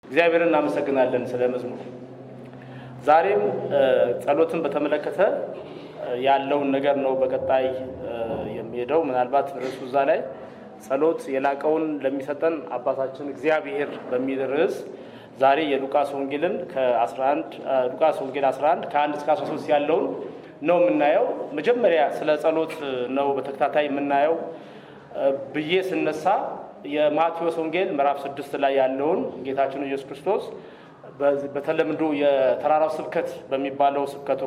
እግዚአብሔርን እናመሰግናለን ስለ መዝሙሩ። ዛሬም ጸሎትን በተመለከተ ያለውን ነገር ነው በቀጣይ የሚሄደው። ምናልባት ርዕሱ እዛ ላይ ጸሎት የላቀውን ለሚሰጠን አባታችን እግዚአብሔር በሚል ርዕስ ዛሬ የሉቃስ ወንጌልን ሉቃስ ወንጌል 11 ከ1 እስከ 13 ያለውን ነው የምናየው። መጀመሪያ ስለ ጸሎት ነው በተከታታይ የምናየው ብዬ ስነሳ የማቴዎስ ወንጌል ምዕራፍ 6 ላይ ያለውን ጌታችን ኢየሱስ ክርስቶስ በተለምዶ የተራራው ስብከት በሚባለው ስብከቱ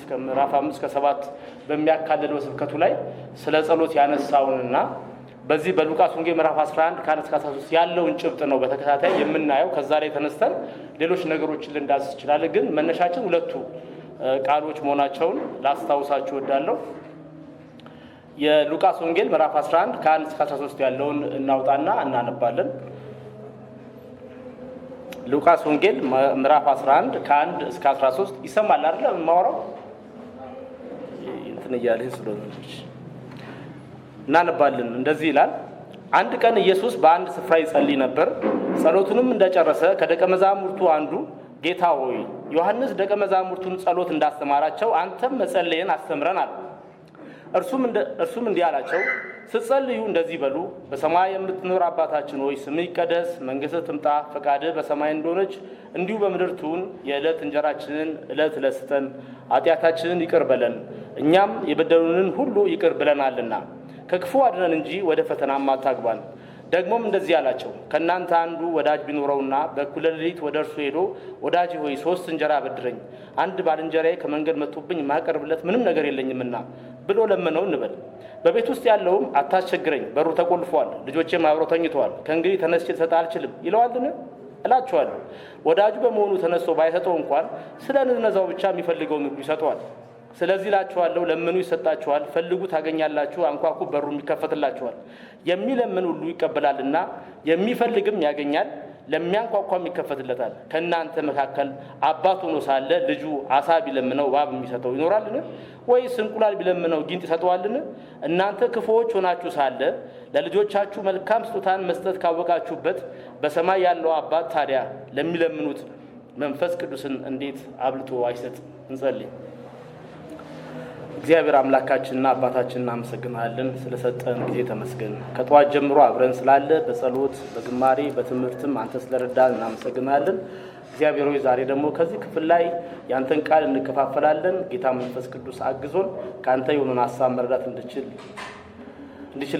ከምዕራፍ 5 እስከ 7 በሚያካልለው ስብከቱ ላይ ስለ ጸሎት ያነሳውንና በዚህ በሉቃስ ወንጌል ምዕራፍ 11 ከ1 እስከ 13 ያለውን ጭብጥ ነው በተከታታይ የምናየው። ከዛ ላይ ተነስተን ሌሎች ነገሮችን ልንዳስስ ይችላል። ግን መነሻችን ሁለቱ ቃሎች መሆናቸውን ላስታውሳችሁ እወዳለሁ። የሉቃስ ወንጌል ምዕራፍ 11 ከ1 እስከ 13 ያለውን እናውጣና እናነባለን። ሉቃስ ወንጌል ምዕራፍ 11 ከ1 እስከ 13 ይሰማል አይደል? ማወራው እንትን እያለኝ ስለሆነች እናነባለን። እንደዚህ ይላል። አንድ ቀን ኢየሱስ በአንድ ስፍራ ይጸልይ ነበር። ጸሎቱንም እንደጨረሰ ከደቀ መዛሙርቱ አንዱ ጌታ ሆይ ዮሐንስ ደቀ መዛሙርቱን ጸሎት እንዳስተማራቸው አንተም መጸለይን አስተምረን አለ። እርሱም እንዲህ አላቸው፣ ስትጸልዩ እንደዚህ በሉ፣ በሰማይ የምትኖር አባታችን ሆይ ስምህ ይቀደስ፣ መንግሥትህ ትምጣ፣ ፈቃድህ በሰማይ እንደሆነች እንዲሁ በምድር ትሁን። የዕለት እንጀራችንን ዕለት ዕለት ስጠን፣ ኃጢአታችንን ይቅር በለን እኛም የበደሉንን ሁሉ ይቅር ብለናልና፣ ከክፉ አድነን እንጂ ወደ ፈተናም አታግባን። ደግሞም እንደዚህ አላቸው፣ ከእናንተ አንዱ ወዳጅ ቢኖረውና በእኩለ ሌሊት ወደ እርሱ ሄዶ ወዳጅ ሆይ 3 እንጀራ አበድረኝ፣ አንድ ባልንጀራዬ ከመንገድ መጥቶብኝ ማቀርብለት ምንም ነገር የለኝምና ብሎ ለመነው እንበል። በቤት ውስጥ ያለውም አታስቸግረኝ፣ በሩ ተቆልፏል፣ ልጆቼም አብረው ተኝተዋል፣ ከእንግዲህ ተነስቼ ልሰጥህ አልችልም ይለዋልን? እላችኋለሁ ወዳጁ በመሆኑ ተነስቶ ባይሰጠው እንኳን ስለ ንዝነዛው ብቻ የሚፈልገውን ሁሉ ይሰጠዋል። ስለዚህ እላችኋለሁ ለምኑ ይሰጣችኋል፣ ፈልጉ ታገኛላችሁ፣ አንኳኩ በሩም ይከፈትላችኋል። የሚለምን ሁሉ ይቀበላልና የሚፈልግም ያገኛል፣ ለሚያንኳኳም ይከፈትለታል። ከእናንተ መካከል አባት ሆኖ ሳለ ልጁ ዓሣ ቢለምነው እባብ የሚሰጠው ይኖራልን? ወይስ እንቁላል ቢለምነው ጊንጥ ይሰጠዋልን? እናንተ ክፉዎች ሆናችሁ ሳለ ለልጆቻችሁ መልካም ስጦታን መስጠት ካወቃችሁበት በሰማይ ያለው አባት ታዲያ ለሚለምኑት መንፈስ ቅዱስን እንዴት አብልቶ አይሰጥ? እንጸልይ። እግዚአብሔር አምላካችንና አባታችን እናመሰግናለን። ስለሰጠን ጊዜ ተመስገን። ከጠዋት ጀምሮ አብረን ስላለ በጸሎት በዝማሬ በትምህርትም አንተ ስለረዳን እናመሰግናለን። እግዚአብሔር ሆይ ዛሬ ደግሞ ከዚህ ክፍል ላይ ያንተን ቃል እንከፋፈላለን። ጌታ መንፈስ ቅዱስ አግዞን ካንተ የሆነን ሐሳብ መረዳት እንድችል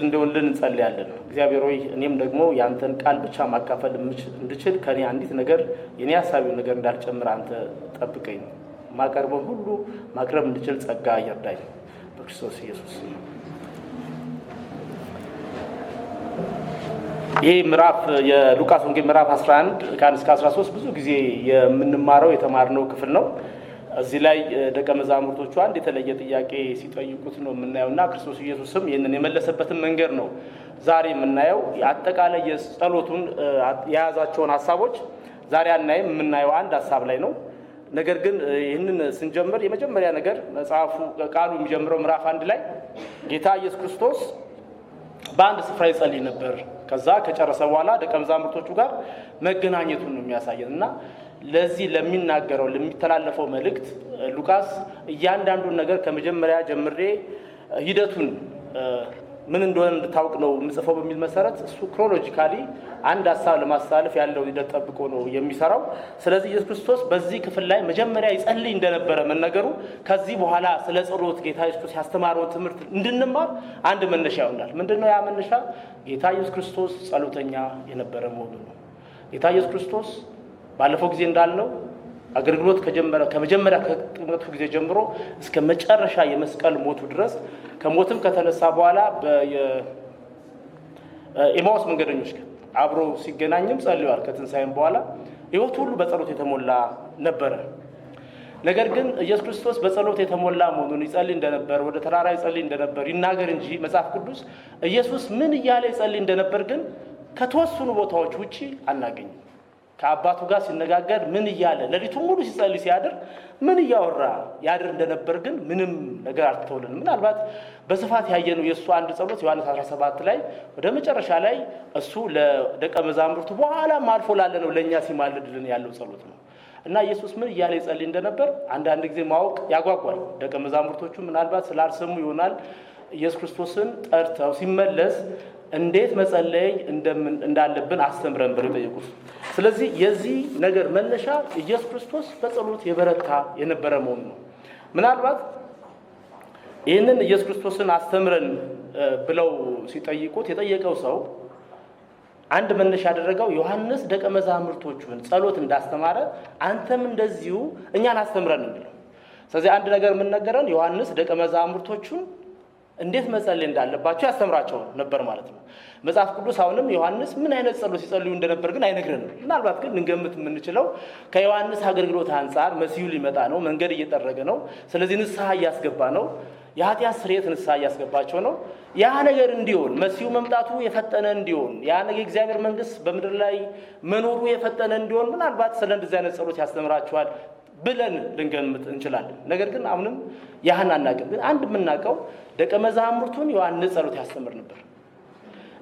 እንደሆነልን እንጸልያለን። እግዚአብሔር ሆይ እኔም ደግሞ ያንተን ቃል ብቻ ማካፈል እንድችል ከኔ አንዲት ነገር የኔ ሐሳቢው ነገር እንዳልጨምር አንተ ጠብቀኝ። ማቀርበውን ሁሉ ማቅረብ እንድችል ጸጋ ይርዳኝ በክርስቶስ ኢየሱስ። ይህ ምዕራፍ የሉቃስ ወንጌል ምዕራፍ 11 ከ1 እስከ 13 ብዙ ጊዜ የምንማረው የተማርነው ክፍል ነው። እዚህ ላይ ደቀ መዛሙርቶቹ አንድ የተለየ ጥያቄ ሲጠይቁት ነው የምናየውና ክርስቶስ ኢየሱስም ይህንን የመለሰበትን መንገድ ነው ዛሬ የምናየው። አጠቃላይ የጸሎቱን የያዛቸውን ሐሳቦች ዛሬ አናይም። የምናየው አንድ ሐሳብ ላይ ነው። ነገር ግን ይህንን ስንጀምር የመጀመሪያ ነገር መጽሐፉ ቃሉ የሚጀምረው ምዕራፍ 1 ላይ ጌታ ኢየሱስ ክርስቶስ በአንድ ስፍራ ይጸልይ ነበር። ከዛ ከጨረሰ በኋላ ደቀ መዛሙርቶቹ ጋር መገናኘቱን ነው የሚያሳየን እና ለዚህ ለሚናገረው ለሚተላለፈው መልእክት ሉቃስ እያንዳንዱን ነገር ከመጀመሪያ ጀምሬ ሂደቱን ምን እንደሆነ እንድታውቅ ነው የምጽፈው በሚል መሰረት እሱ ክሮሎጂካሊ አንድ ሐሳብ ለማስተላለፍ ያለውን ሂደት ጠብቆ ነው የሚሰራው። ስለዚህ ኢየሱስ ክርስቶስ በዚህ ክፍል ላይ መጀመሪያ ይጸልይ እንደነበረ መነገሩ ከዚህ በኋላ ስለ ጸሎት ጌታ ኢየሱስ ክርስቶስ ያስተማረውን ትምህርት እንድንማር አንድ መነሻ ይሆናል። ምንድነው ያ መነሻ? ጌታ ኢየሱስ ክርስቶስ ጸሎተኛ የነበረ መሆኑ ነው። ጌታ ኢየሱስ ክርስቶስ ባለፈው ጊዜ እንዳልነው አገልግሎት ከመጀመሪያ ከጥምቀቱ ጊዜ ጀምሮ እስከ መጨረሻ የመስቀል ሞቱ ድረስ ከሞትም ከተነሳ በኋላ በኤማውስ መንገደኞች ጋር አብሮ ሲገናኝም ጸልዩዋል። ከትንሣኤም በኋላ ሕይወቱ ሁሉ በጸሎት የተሞላ ነበረ። ነገር ግን ኢየሱስ ክርስቶስ በጸሎት የተሞላ መሆኑን ይጸልይ እንደነበር፣ ወደ ተራራ ይጸልይ እንደነበር ይናገር እንጂ መጽሐፍ ቅዱስ ኢየሱስ ምን እያለ ይጸልይ እንደነበር ግን ከተወሰኑ ቦታዎች ውጪ አናገኝም። ከአባቱ ጋር ሲነጋገር ምን እያለ ሌሊቱን ሙሉ ሲጸልይ ሲያድር ምን እያወራ ያድር እንደነበር ግን ምንም ነገር አልተወለንም። ምናልባት በስፋት ያየነው የእሱ አንድ ጸሎት ዮሐንስ 17 ላይ ወደ መጨረሻ ላይ እሱ ለደቀ መዛሙርቱ በኋላም አልፎ ላለነው ለእኛ ሲማልድልን ያለው ጸሎት ነው እና ኢየሱስ ምን እያለ ይጸልይ እንደነበር አንዳንድ ጊዜ ማወቅ ያጓጓል። ደቀ መዛሙርቶቹ ምናልባት ስላልሰሙ ይሆናል ኢየሱስ ክርስቶስን ጠርተው ሲመለስ እንዴት መጸለይ እንዳለብን አስተምረን ብለው ጠየቁት። ስለዚህ የዚህ ነገር መነሻ ኢየሱስ ክርስቶስ በጸሎት የበረታ የነበረ መሆኑ ነው። ምናልባት ይህንን ኢየሱስ ክርስቶስን አስተምረን ብለው ሲጠይቁት የጠየቀው ሰው አንድ መነሻ ያደረገው ዮሐንስ ደቀ መዛሙርቶቹን ጸሎት እንዳስተማረ አንተም እንደዚሁ እኛን አስተምረን ነው። ስለዚህ አንድ ነገር የምንነገረን ዮሐንስ ደቀ መዛሙርቶቹን እንዴት መጸለይ እንዳለባቸው ያስተምራቸው ነበር ማለት ነው። መጽሐፍ ቅዱስ አሁንም ዮሐንስ ምን አይነት ጸሎት ሲጸልዩ እንደነበር ግን አይነግረንም። ምናልባት ግን ልንገምት የምንችለው ከዮሐንስ አገልግሎት አንጻር መሲሁ ሊመጣ ነው፣ መንገድ እየጠረገ ነው፣ ስለዚህ ንስሐ እያስገባ ነው፣ የኃጢአት ስርየት ንስሐ እያስገባቸው ነው። ያ ነገር እንዲሆን መሲሁ መምጣቱ የፈጠነ እንዲሆን ያ ነገር የእግዚአብሔር መንግስት በምድር ላይ መኖሩ የፈጠነ እንዲሆን ምናልባት ስለ እንደዚህ አይነት ጸሎት ያስተምራቸዋል ብለን ልንገምት እንችላለን። ነገር ግን አሁንም ያህን አናውቅም። ግን አንድ የምናውቀው ደቀ መዛሙርቱን ዮሐንስ ጸሎት ያስተምር ነበር።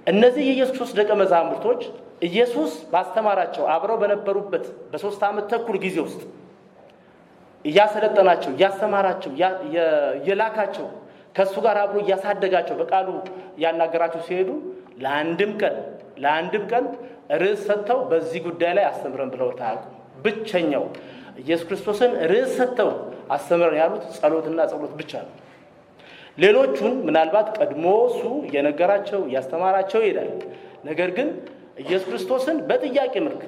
እነዚህ የኢየሱስ ክርስቶስ ደቀ መዛሙርቶች ኢየሱስ ባስተማራቸው አብረው በነበሩበት በ3 ዓመት ተኩል ጊዜ ውስጥ እያሰለጠናቸው እያስተማራቸው የላካቸው ከሱ ጋር አብሮ እያሳደጋቸው በቃሉ ያናገራቸው ሲሄዱ ለአንድም ቀን ርዕስ ሰጥተው በዚህ ጉዳይ ላይ አስተምረን ብለው ታያቁ። ብቸኛው ኢየሱስ ክርስቶስን ርዕስ ሰጥተው አስተምረን ያሉት ጸሎትና ጸሎት ብቻ ነው። ሌሎቹን ምናልባት ቀድሞ እሱ እየነገራቸው እያስተማራቸው ይሄዳል። ነገር ግን ኢየሱስ ክርስቶስን በጥያቄ መልክ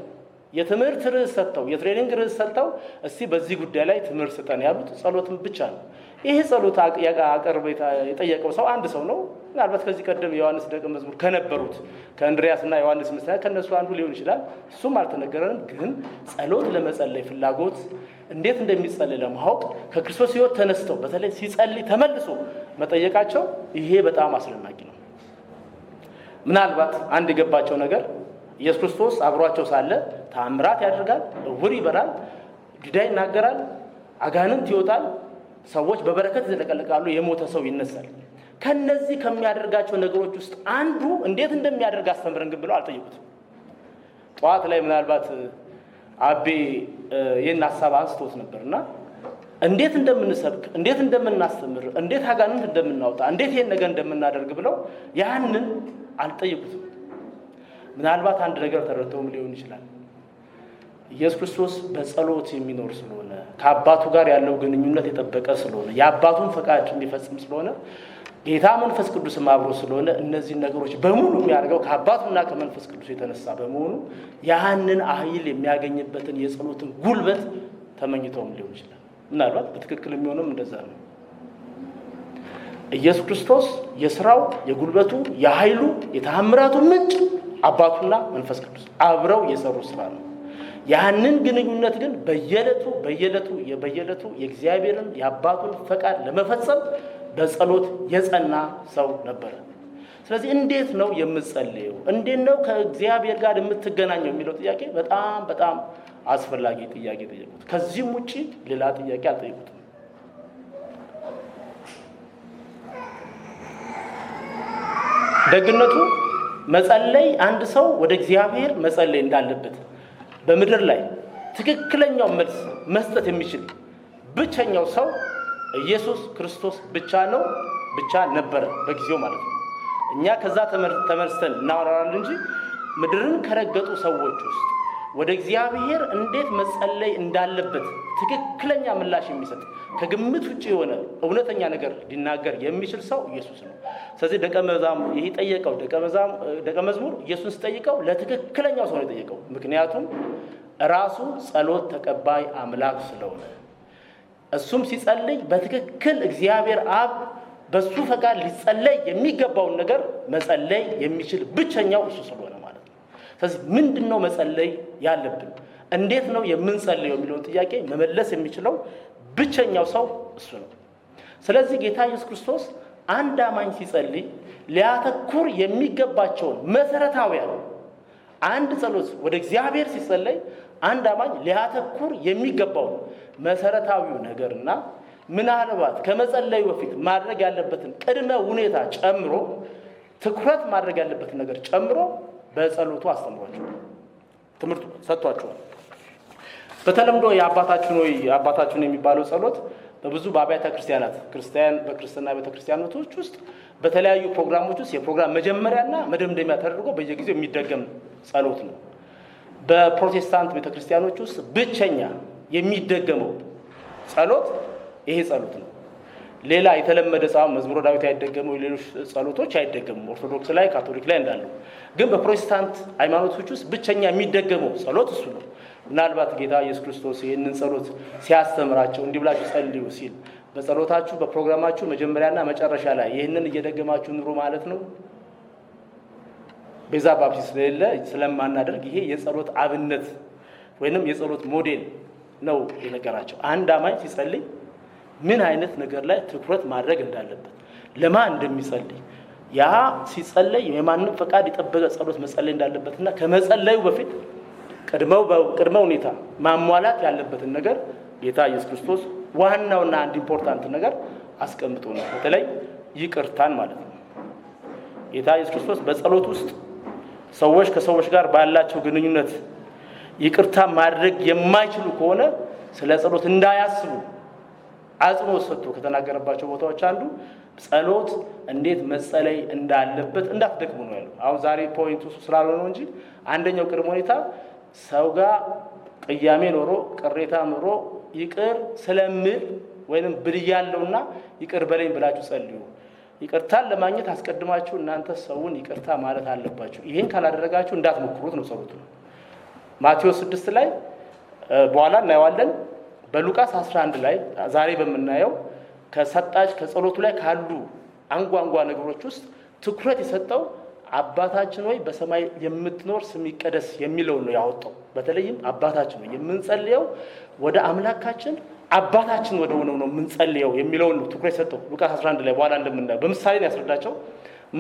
የትምህርት ርዕስ ሰጥተው የትሬኒንግ ርዕስ ሰጥተው እስቲ በዚህ ጉዳይ ላይ ትምህርት ስጠን ያሉት ጸሎትን ብቻ ነው። ይሄ ጸሎት አቀርብ የጠየቀው ሰው አንድ ሰው ነው። ምናልባት ከዚህ ቀደም የዮሐንስ ደቀ መዝሙር ከነበሩት ከእንድሪያስና ዮሐንስ ምሳሌ ከነሱ አንዱ ሊሆን ይችላል። እሱም አልተነገረንም። ግን ጸሎት ለመጸለይ ፍላጎት እንዴት እንደሚጸልይ ለማወቅ ከክርስቶስ ሕይወት ተነስተው በተለይ ሲጸልይ ተመልሶ መጠየቃቸው ይሄ በጣም አስደናቂ ነው። ምናልባት አንድ የገባቸው ነገር ኢየሱስ ክርስቶስ አብሯቸው ሳለ ተአምራት ያደርጋል፣ እውር ይበራል፣ ዲዳ ይናገራል፣ አጋንንት ይወጣል፣ ሰዎች በበረከት ይዘለቀለቃሉ፣ የሞተ ሰው ይነሳል። ከነዚህ ከሚያደርጋቸው ነገሮች ውስጥ አንዱ እንዴት እንደሚያደርግ አስተምረን ግን ብለው አልጠየቁትም። ጠዋት ላይ ምናልባት አቤ ይህን ሀሳብ አንስቶት ነበርና እንዴት እንደምንሰብክ፣ እንዴት እንደምናስተምር፣ እንዴት አጋንንት እንደምናወጣ፣ እንዴት ይህን ነገር እንደምናደርግ ብለው ያንን አልጠየቁትም። ምናልባት አንድ ነገር ተረድተውም ሊሆን ይችላል። ኢየሱስ ክርስቶስ በጸሎት የሚኖር ስለሆነ ከአባቱ ጋር ያለው ግንኙነት የጠበቀ ስለሆነ የአባቱን ፈቃድ እንዲፈጽም ስለሆነ ጌታ መንፈስ ቅዱስም አብሮ ስለሆነ እነዚህን ነገሮች በሙሉ የሚያደርገው ከአባቱና ከመንፈስ ቅዱስ የተነሳ በመሆኑ ያንን ኃይል የሚያገኝበትን የጸሎትን ጉልበት ተመኝተውም ሊሆን ይችላል። ምናልባት በትክክል የሚሆነው እንደዛ ነው። ኢየሱስ ክርስቶስ የሥራው የጉልበቱ የኃይሉ የተአምራቱ ምንጭ አባቱና መንፈስ ቅዱስ አብረው የሰሩ ስራ ነው። ያንን ግንኙነት ግን በየዕለቱ የእግዚአብሔርን የአባቱን ፈቃድ ለመፈጸም በጸሎት የጸና ሰው ነበረ። ስለዚህ እንዴት ነው የምትጸልየው? እንዴት ነው ከእግዚአብሔር ጋር የምትገናኘው የሚለው ጥያቄ በጣም በጣም አስፈላጊ ጥያቄ ጠየቁት። ከዚህም ውጪ ሌላ ጥያቄ አልጠየቁትም። ደግነቱ መጸለይ አንድ ሰው ወደ እግዚአብሔር መጸለይ እንዳለበት በምድር ላይ ትክክለኛው መልስ መስጠት የሚችል ብቸኛው ሰው ኢየሱስ ክርስቶስ ብቻ ነበረ በጊዜው ማለት ነው። እኛ ከዛ ተመርስተን እናወራለን እንጂ ምድርን ከረገጡ ሰዎች ውስጥ ወደ እግዚአብሔር እንዴት መጸለይ እንዳለበት ትክክለኛ ምላሽ የሚሰጥ ከግምት ውጪ የሆነ እውነተኛ ነገር ሊናገር የሚችል ሰው ኢየሱስ ነው። ስለዚህ ደቀ መዝሙር ኢየሱስን ሲጠይቀው ለትክክለኛው ሰው ነው የጠየቀው። ምክንያቱም ራሱ ጸሎት ተቀባይ አምላክ ስለሆነ እሱም ሲጸልይ በትክክል እግዚአብሔር አብ በሱ ፈቃድ ሊጸለይ የሚገባውን ነገር መጸለይ የሚችል ብቸኛው እሱ ስለሆነ ማለት ነው። ስለዚህ ምንድነው መጸለይ ያለብን? እንዴት ነው የምንጸልየው የሚለውን ጥያቄ መመለስ የሚችለው ብቸኛው ሰው እሱ ነው። ስለዚህ ጌታ ኢየሱስ ክርስቶስ አንድ አማኝ ሲጸልይ ሊያተኩር የሚገባቸውን መሰረታዊያን አንድ ጸሎት ወደ እግዚአብሔር ሲጸለይ አንድ አማኝ ሊያተኩር የሚገባውን መሰረታዊው ነገርና ምናልባት ከመጸለዩ በፊት ማድረግ ያለበትን ቅድመ ሁኔታ ጨምሮ ትኩረት ማድረግ ያለበትን ነገር ጨምሮ በጸሎቱ አስተምሯቸው ትምህርቱ ሰጥቷቸዋል። በተለምዶ የአባታችን የሚባለው ጸሎት በብዙ በአብያተ ክርስቲያናት በክርስትና ቤተክርስቲያኖች ውስጥ በተለያዩ ፕሮግራሞች ውስጥ የፕሮግራም መጀመሪያና መደምደሚያ ተደርጎ በየጊዜው የሚደገም ጸሎት ነው። በፕሮቴስታንት ቤተክርስቲያኖች ውስጥ ብቸኛ የሚደገመው ጸሎት ይሄ ጸሎት ነው። ሌላ የተለመደ መዝሙረ ዳዊት አይደገመው፣ ሌሎች ጸሎቶች አይደገሙም። ኦርቶዶክስ ላይ ካቶሊክ ላይ እንዳለው ግን በፕሮቴስታንት ሃይማኖቶች ውስጥ ብቸኛ የሚደገመው ጸሎት እሱ ነው። ምናልባት ጌታ ኢየሱስ ክርስቶስ ይህንን ጸሎት ሲያስተምራቸው እንዲህ ብላችሁ ጸልዩ ሲል በጸሎታችሁ በፕሮግራማችሁ መጀመሪያና መጨረሻ ላይ ይህንን እየደገማችሁ ኑሩ ማለት ነው። ቤዛ ባፕቲስት ስለማናደርግ ይሄ የጸሎት አብነት ወይንም የጸሎት ሞዴል ነው የነገራቸው። አንድ አማኝ ሲጸልይ ምን አይነት ነገር ላይ ትኩረት ማድረግ እንዳለበት፣ ለማን እንደሚጸልይ፣ ያ ሲጸልይ የማንም ፈቃድ የጠበቀ ጸሎት መጸለይ እንዳለበትና ከመጸለዩ በፊት ቅድመ ሁኔታ ማሟላት ያለበትን ነገር ጌታ ኢየሱስ ክርስቶስ ዋናውና አንድ ኢምፖርታንት ነገር አስቀምጦ ነው። በተለይ ይቅርታን ማለት ነው። ጌታ ኢየሱስ ክርስቶስ በጸሎት ውስጥ ሰዎች ከሰዎች ጋር ባላቸው ግንኙነት ይቅርታ ማድረግ የማይችሉ ከሆነ ስለ ጸሎት እንዳያስቡ አጽንኦት ሰጥቶ ከተናገረባቸው ቦታዎች አንዱ ጸሎት እንዴት መጸለይ እንዳለበት እንዳትደክሙ ነው ያለው። አሁን ዛሬ ፖይንቱ ስላልሆነ ነው እንጂ አንደኛው ቅድመ ሁኔታ ሰው ጋር ቅያሜ ኖሮ ቅሬታ ኖሮ ይቅር ስለምል ወይንም ብያለውና ይቅር በለኝ ብላችሁ ጸልዩ። ይቅርታን ለማግኘት አስቀድማችሁ እናንተ ሰውን ይቅርታ ማለት አለባችሁ። ይሄን ካላደረጋችሁ እንዳትሞክሩት ነው ጸሎቱ። ማቴዎስ 6 ላይ በኋላ እናየዋለን። በሉቃስ 11 ላይ ዛሬ በመናየው ከጸሎቱ ላይ ካሉ አንጓንጓ ነገሮች ውስጥ ትኩረት የሰጠው አባታችን ሆይ በሰማይ የምትኖር ስም ይቀደስ የሚለው ነው ያወጣው። በተለይም አባታችን ሆይ የምንጸልየው ወደ አምላካችን አባታችን ወደ ሆነው ነው የምንጸልየው የሚለው ነው ትኩረት የሰጠው ሉቃስ 11 ላይ በኋላ እንደምናየው በምሳሌ ነው ያስረዳቸው።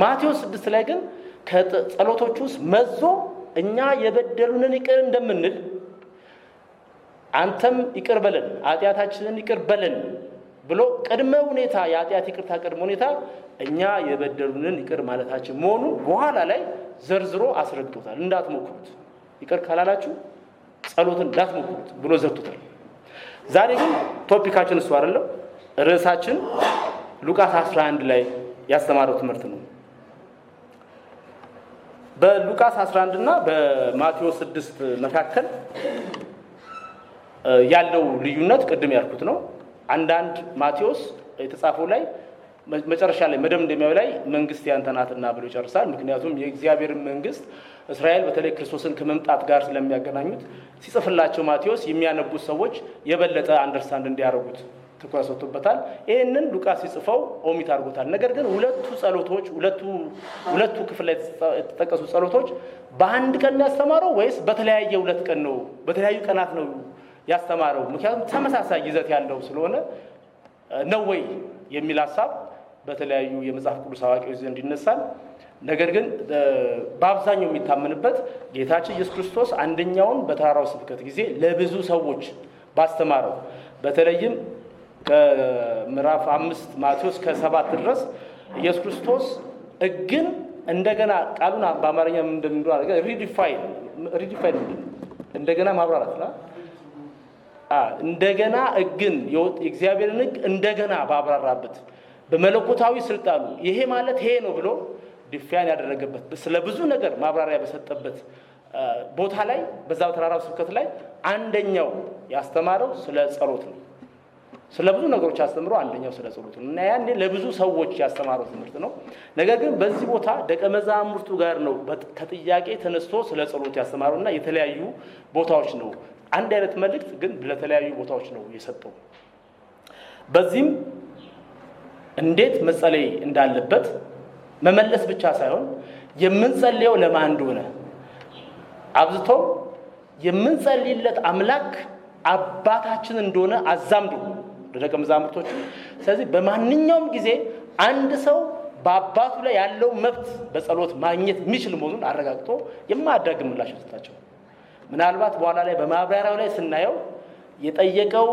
ማቴዎስ 6 ላይ ግን ከጸሎቶቹ ውስጥ መዞ እኛ የበደሉንን ይቅር እንደምንል አንተም ይቅር በለን ኃጢአታችንን ይቅር በለን ብሎ ቅድመ ሁኔታ የኃጢአት ይቅርታ ቅድመ ሁኔታ እኛ የበደሉንን ይቅር ማለታችን መሆኑ በኋላ ላይ ዘርዝሮ አስረድቶታል። እንዳትሞክሩት፣ ይቅር ካላላችሁ ጸሎትን እንዳትሞክሩት ብሎ ዘርቶታል። ዛሬ ግን ቶፒካችን እሱ አይደለም። ርዕሳችን ሉቃስ 11 ላይ ያስተማረው ትምህርት ነው። በሉቃስ 11 እና በማቴዎስ 6 መካከል ያለው ልዩነት ቅድም ያልኩት ነው። አንዳንድ ማቴዎስ የተጻፈው ላይ መጨረሻ ላይ መደምደሚያው ላይ መንግስት ያንተ ናትና ብሎ ይጨርሳል። ምክንያቱም የእግዚአብሔር መንግስት እስራኤል በተለይ ክርስቶስን ከመምጣት ጋር ስለሚያገናኙት ሲጽፍላቸው ማቴዎስ የሚያነቡት ሰዎች የበለጠ አንደርስታንድ እንዲያደርጉት ትኩረት ሰጥቶበታል። ይሄንን ሉቃስ ሲጽፈው ኦሚት አድርጎታል። ነገር ግን ሁለቱ ክፍል ላይ የተጠቀሱ ጸሎቶች በአንድ ቀን ያስተማረው ወይስ በተለያየ ሁለት ቀን ነው? በተለያዩ ቀናት ነው ያስተማረው? ምክንያቱም ተመሳሳይ ይዘት ያለው ስለሆነ ነው ወይ የሚል ሐሳብ በተለያዩ የመጽሐፍ ቅዱስ አዋቂዎች ዘንድ ይነሳል። ነገር ግን በአብዛኛው የሚታመንበት ጌታችን ኢየሱስ ክርስቶስ አንደኛውን በተራራው ስብከት ጊዜ ለብዙ ሰዎች ባስተማረው በተለይም ከምዕራፍ 5 ማቴዎስ ከ7 ድረስ ኢየሱስ ክርስቶስ ሕግን እንደገና ቃሉን በአማርኛ እንደምንለው ነገር ሪዲፋይን እንደገና ማብራራት እንደገና ሕግን የእግዚአብሔርን ሕግ እንደገና ባብራራበት በመለኮታዊ ስልጣኑ ይሄ ማለት ይሄ ነው ብሎ ዲፋይን ያደረገበት ስለ ብዙ ነገር ማብራሪያ በሰጠበት ቦታ ላይ በዛ ተራራው ስብከት ላይ አንደኛው ያስተማረው ስለ ጸሎት ነው። ስለ ብዙ ነገሮች አስተምሮ አንደኛው ስለ ጸሎት ነው እና ያኔ ለብዙ ሰዎች ያስተማረው ትምህርት ነው። ነገር ግን በዚህ ቦታ ደቀ መዛሙርቱ ጋር ነው ከጥያቄ ተነስቶ ስለ ጸሎት ያስተማረውና የተለያዩ ቦታዎች ነው አንድ አይነት መልእክት ግን ለተለያዩ ቦታዎች ነው የሰጠው። በዚህም እንዴት መጸለይ እንዳለበት መመለስ ብቻ ሳይሆን የምንጸልየው ለማን እንደሆነ አብዝቶ የምንጸልይለት አምላክ አባታችን እንደሆነ አዛምዱ ለደቀ መዛሙርቶቹ። ስለዚህ በማንኛውም ጊዜ አንድ ሰው በአባቱ ላይ ያለው መብት በጸሎት ማግኘት የሚችል መሆኑን አረጋግጦ የማያዳግም ምላሽ ሰጣቸው። ምናልባት በኋላ ላይ በማብራሪያው ላይ ስናየው የጠየቀው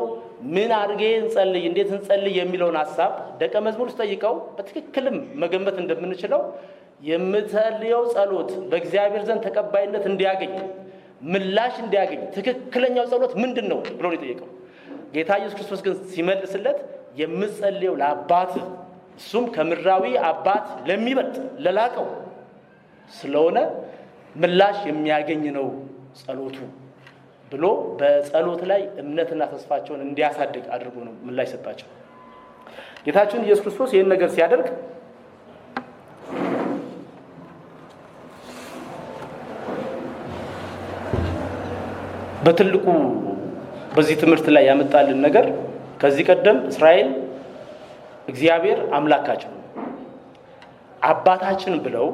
ምን አድርጌ እንጸልይ እንዴት እንጸልይ የሚለውን ሐሳብ ደቀ መዝሙር ጠይቀው በትክክልም መገመት እንደምንችለው የምትጸልየው ጸሎት በእግዚአብሔር ዘንድ ተቀባይነት እንዲያገኝ ምላሽ እንዲያገኝ ትክክለኛው ጸሎት ምንድነው ብሎ ጠይቀው ጌታ ኢየሱስ ክርስቶስ ግን ሲመልስለት የምትጸልየው ለአባት እሱም ከምድራዊ አባት ለሚበልጥ ለላቀው ስለሆነ ምላሽ የሚያገኝ ነው ጸሎቱ ብሎ በጸሎት ላይ እምነትና ተስፋቸውን እንዲያሳድግ አድርጎ ነው ምላሽ ሰጣቸው። ጌታችን ኢየሱስ ክርስቶስ ይህን ነገር ሲያደርግ በትልቁ በዚህ ትምህርት ላይ ያመጣልን ነገር ከዚህ ቀደም እስራኤል እግዚአብሔር አምላካቸው አባታችን ብለው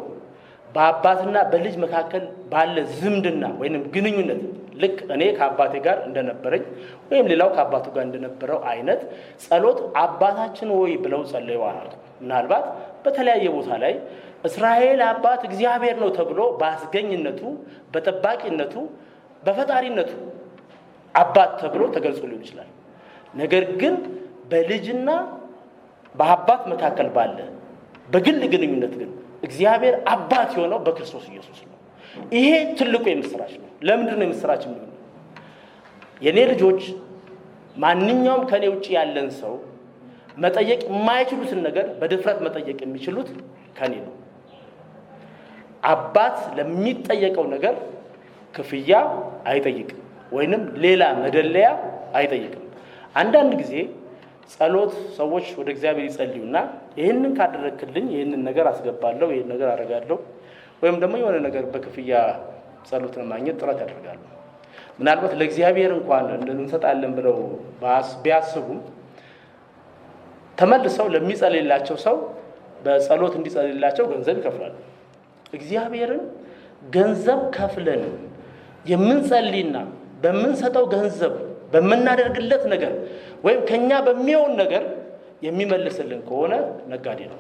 በአባትና በልጅ መካከል ባለ ዝምድና ወይንም ግንኙነት ልክ እኔ ከአባቴ ጋር እንደነበረኝ ወይም ሌላው ከአባቱ ጋር እንደነበረው አይነት ጸሎት አባታችን ሆይ ብለው ጸልየዋል። ምናልባት በተለያየ ቦታ ላይ እስራኤል አባት እግዚአብሔር ነው ተብሎ በአስገኝነቱ በጠባቂነቱ በፈጣሪነቱ አባት ተብሎ ተገልጾ ሊሆን ይችላል። ነገር ግን በልጅና በአባት መካከል ባለ በግል ግንኙነት ግን እግዚአብሔር አባት የሆነው በክርስቶስ ኢየሱስ ነው። ይሄ ትልቁ የምስራች ነው። ለምንድን ነው የምስራች ነው? የኔ ልጆች ማንኛውም ከኔ ውጪ ያለን ሰው መጠየቅ የማይችሉትን ነገር በድፍረት መጠየቅ የሚችሉት ከኔ ነው። አባት ለሚጠየቀው ነገር ክፍያ አይጠይቅም ወይንም ሌላ መደለያ አይጠይቅም። አንዳንድ ጊዜ ጸሎት ሰዎች ወደ እግዚአብሔር ይጸልዩና ይሄንን ካደረክልኝ ይሄንን ነገር አስገባለሁ ይሄን ነገር አደርጋለሁ ወይም ደግሞ የሆነ ነገር በክፍያ ጸሎትን ማግኘት ጥረት ያደርጋሉ። ምናልባት ለእግዚአብሔር እንኳን እንሰጣለን ብለው ቢያስቡ ተመልሰው ለሚጸልይላቸው ሰው በጸሎት እንዲጸልይላቸው ገንዘብ ይከፍላሉ። እግዚአብሔርን ገንዘብ ከፍለን የምንጸልይና በምንሰጠው ገንዘብ በመናደርግለት ነገር ወይም ከኛ በሚሆን ነገር የሚመልስልን ከሆነ ነጋዴ ነው።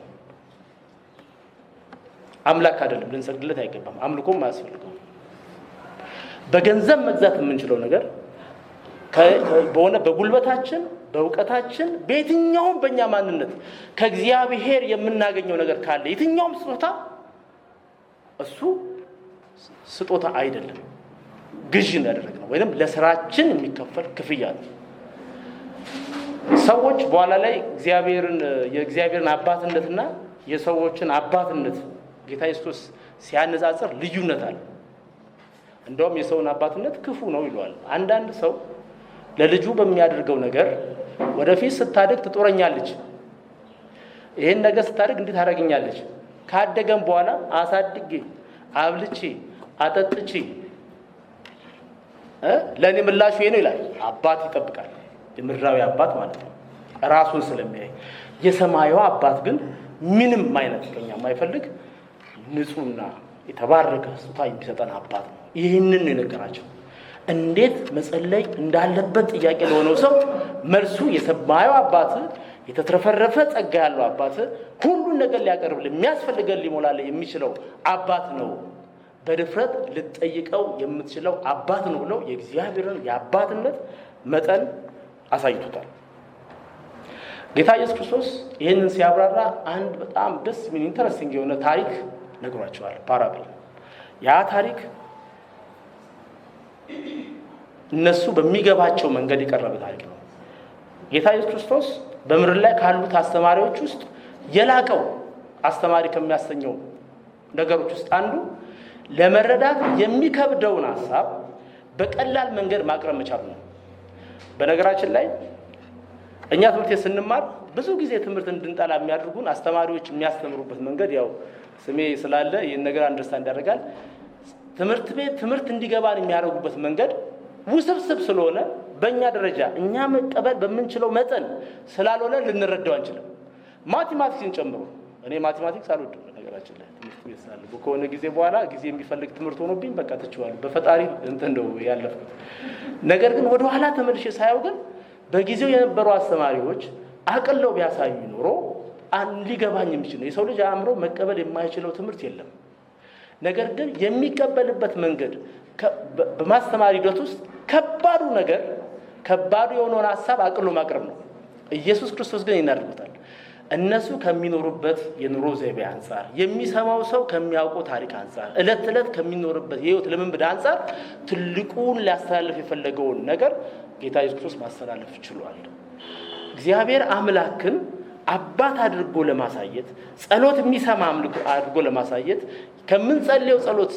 አምላክ አይደለም። ልንሰግድለት አይገባም። አምልኮም አያስፈልገው። በገንዘብ መግዛት የምንችለው ነገር በሆነ በጉልበታችን በእውቀታችን በየትኛውም በእኛ ማንነት ከእግዚአብሔር የምናገኘው ነገር ካለ የትኛውም ስጦታ እሱ ስጦታ አይደለም፣ ግዥ ያደረግነው ወይንም ለስራችን የሚከፈል ክፍያ ነው። ሰዎች በኋላ ላይ የእግዚአብሔርን አባትነትና የሰዎችን አባትነት ጌታ ኢየሱስ ሲያነጻጽር ልዩነት አለ። እንደውም የሰውን አባትነት ክፉ ነው ይሏል። አንዳንድ ሰው ለልጁ በሚያደርገው ነገር ወደፊት ስታድግ ትጦረኛለች፣ ይሄን ነገር ስታድግ እንዴት ታደርገኛለች፣ ካደገም በኋላ አሳድጌ አብልቼ አጠጥቼ ለኔ ምላሹ ይሄ ነው ይላል። አባት ይጠብቃል። የምድራዊ አባት ማለት ነው ራሱን ስለሚያይ። የሰማያዊ አባት ግን ምንም አይነት ከኛ የማይፈልግ ንጹህና የተባረከ ስጦታ የሚሰጠን አባት ነው። ይህንን ነው የነገራቸው። እንዴት መጸለይ እንዳለበት ጥያቄ ለሆነው ሰው መልሱ የሰማያዊ አባት የተትረፈረፈ ጸጋ ያለው አባት ሁሉን ነገር ሊያቀርብ የሚያስፈልገን ሊሞላል የሚችለው አባት ነው። በድፍረት ልትጠይቀው የምትችለው አባት ነው ብለው የእግዚአብሔርን የአባትነት መጠን አሳይቶታል። ጌታ ኢየሱስ ክርስቶስ ይህንን ሲያብራራ አንድ በጣም ደስ የሚል ኢንተረስቲንግ የሆነ ታሪክ ነግሯቸዋል። ፓራብል። ያ ታሪክ እነሱ በሚገባቸው መንገድ የቀረበ ታሪክ ነው። ጌታ ኢየሱስ ክርስቶስ በምድር ላይ ካሉት አስተማሪዎች ውስጥ የላቀው አስተማሪ ከሚያሰኘው ነገሮች ውስጥ አንዱ ለመረዳት የሚከብደውን ሐሳብ በቀላል መንገድ ማቅረብ መቻል ነው። በነገራችን ላይ እኛ ትምህርት ስንማር ብዙ ጊዜ ትምህርት እንድንጠላ የሚያደርጉን አስተማሪዎች የሚያስተምሩበት መንገድ ያው ስሜ ስላለ ይህን ነገር አንደርስታንድ ያደርጋል። ትምህርት ቤት ትምህርት እንዲገባን የሚያደርጉበት መንገድ ውስብስብ ስለሆነ በእኛ ደረጃ እኛ መቀበል በምንችለው መጠን ስላልሆነ ልንረዳው አንችልም። ማቴማቲክስን ጨምሮ እኔ ማቴማቲክስ አልወድም ነገራችን ላይ ትምህርት ቤት ስላለ ከሆነ ጊዜ በኋላ ጊዜ የሚፈልግ ትምህርት ሆኖብኝ በቃ ተችዋለሁ። በፈጣሪ እንደው ያለፍኩት ነገር ግን ወደ ኋላ ተመልሼ ሳየው ግን በጊዜው የነበሩ አስተማሪዎች አቅለው ቢያሳዩ ኖሮ ሊገባኝ የሚችል ነው። የሰው ልጅ አእምሮ መቀበል የማይችለው ትምህርት የለም። ነገር ግን የሚቀበልበት መንገድ በማስተማር ሂደት ውስጥ ከባዱ ነገር ከባዱ የሆነውን ሐሳብ አቅሎ ማቅረብ ነው። ኢየሱስ ክርስቶስ ግን ይናደርጉታል። እነሱ ከሚኖሩበት የኑሮ ዘይቤ አንፃር፣ የሚሰማው ሰው ከሚያውቀው ታሪክ አንፃር፣ እለት እለት ከሚኖርበት የህይወት ልምምድ አንፃር ትልቁን ሊያስተላልፍ የፈለገውን ነገር ጌታ ኢየሱስ ክርስቶስ ማስተላለፍ ችሏል። እግዚአብሔር አምላክን አባት አድርጎ ለማሳየት፣ ጸሎት የሚሰማ አምላክ አድርጎ ለማሳየት ከምንጸልየው ጸሎት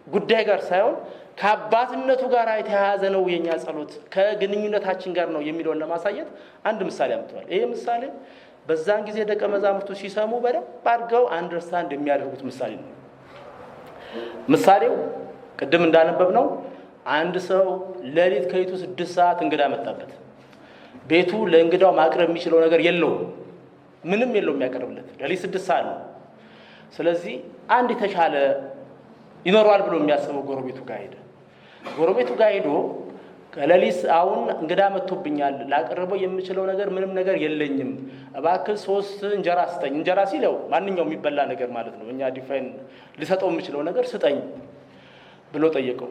ጉዳይ ጋር ሳይሆን ከአባትነቱ ጋር የተያያዘ ነው የኛ ጸሎት፣ ከግንኙነታችን ጋር ነው የሚለውን ለማሳየት አንድ ምሳሌ አምጥቷል። ይሄ ምሳሌ በዛን ጊዜ ደቀ መዛሙርቱ ሲሰሙ በደንብ አድርገው አንደርስታንድ የሚያደርጉት ምሳሌ ነው። ምሳሌው ቅድም እንዳነበብነው አንድ ሰው ሌሊት ከይቱ 6 ሰዓት እንግዳ መጣበት። ቤቱ ለእንግዳው ማቅረብ የሚችለው ነገር የለውም፣ ምንም የለውም የሚያቀርብለት። ሌሊት 6 ሰዓት ነው። ስለዚህ አንድ የተሻለ ይኖረዋል ብሎ የሚያስበው ጎረቤቱ ጋር ሄደ። ጎረቤቱ ጋር ሄዶ ከሌሊት አሁን እንግዳ መጥቶብኛል፣ ላቀርበው የምችለው ነገር ምንም ነገር የለኝም፣ እባክህ 3 እንጀራ ስጠኝ። እንጀራ ሲለው ማንኛውም የሚበላ ነገር ማለት ነው። እኛ ዲፋይን ሊሰጠው የምችለው ነገር ስጠኝ ብሎ ጠየቀው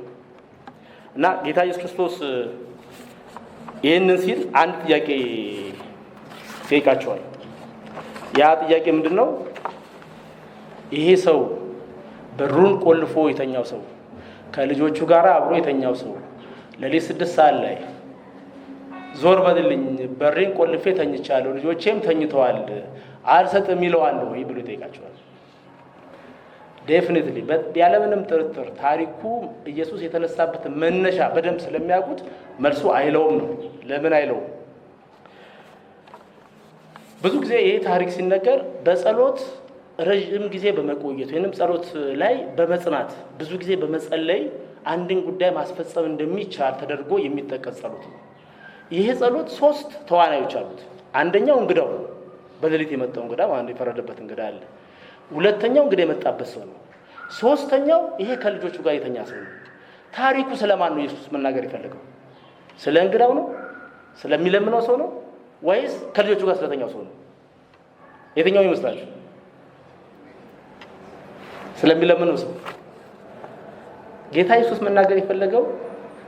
እና ጌታ ኢየሱስ ክርስቶስ ይህንን ሲል አንድ ጥያቄ ጠይቃቸዋል። ያ ጥያቄ ምንድን ነው? ይሄ ሰው በሩን ቆልፎ የተኛው ሰው፣ ከልጆቹ ጋር አብሮ የተኛው ሰው ሌሊት 6 ሰዓት ላይ ዞር በልልኝ፣ በሬን ቆልፌ ተኝቻለሁ፣ ልጆቼም ተኝተዋል፣ አልሰጥም ይለዋል ወይ ብሎ ይጠይቃቸዋል። ዴፊኒትሊ ያለምንም ጥርጥር ታሪኩ ኢየሱስ የተነሳበትን መነሻ በደንብ ስለሚያውቁት መልሱ አይለውም ነው። ለምን አይለውም? ብዙ ጊዜ ይሄ ታሪክ ሲነገር በጸሎት ረጅም ጊዜ በመቆየት ወይንም ጸሎት ላይ በመጽናት ብዙ ጊዜ በመጸለይ አንድን ጉዳይ ማስፈጸም እንደሚቻል ተደርጎ የሚጠቀስ ጸሎት ነው። ይሄ ጸሎት 3 ተዋናዮች አሉት። አንደኛው እንግዳው በሌሊት የመጣው እንግዳ ማለት የፈረደበት እንግዳ አለ። ሁለተኛው እንግዳ የመጣበት ሰው ነው። ሶስተኛው ይሄ ከልጆቹ ጋር የተኛ ሰው ነው። ታሪኩ ስለማን ነው ኢየሱስ መናገር የፈለገው? ስለ እንግዳው ነው? ስለሚለምነው ሰው ነው? ወይስ ከልጆቹ ጋር ስለተኛው ሰው ነው? የትኛው ይመስላችሁ? ስለሚለምነው ሰው። ጌታ ኢየሱስ መናገር የፈለገው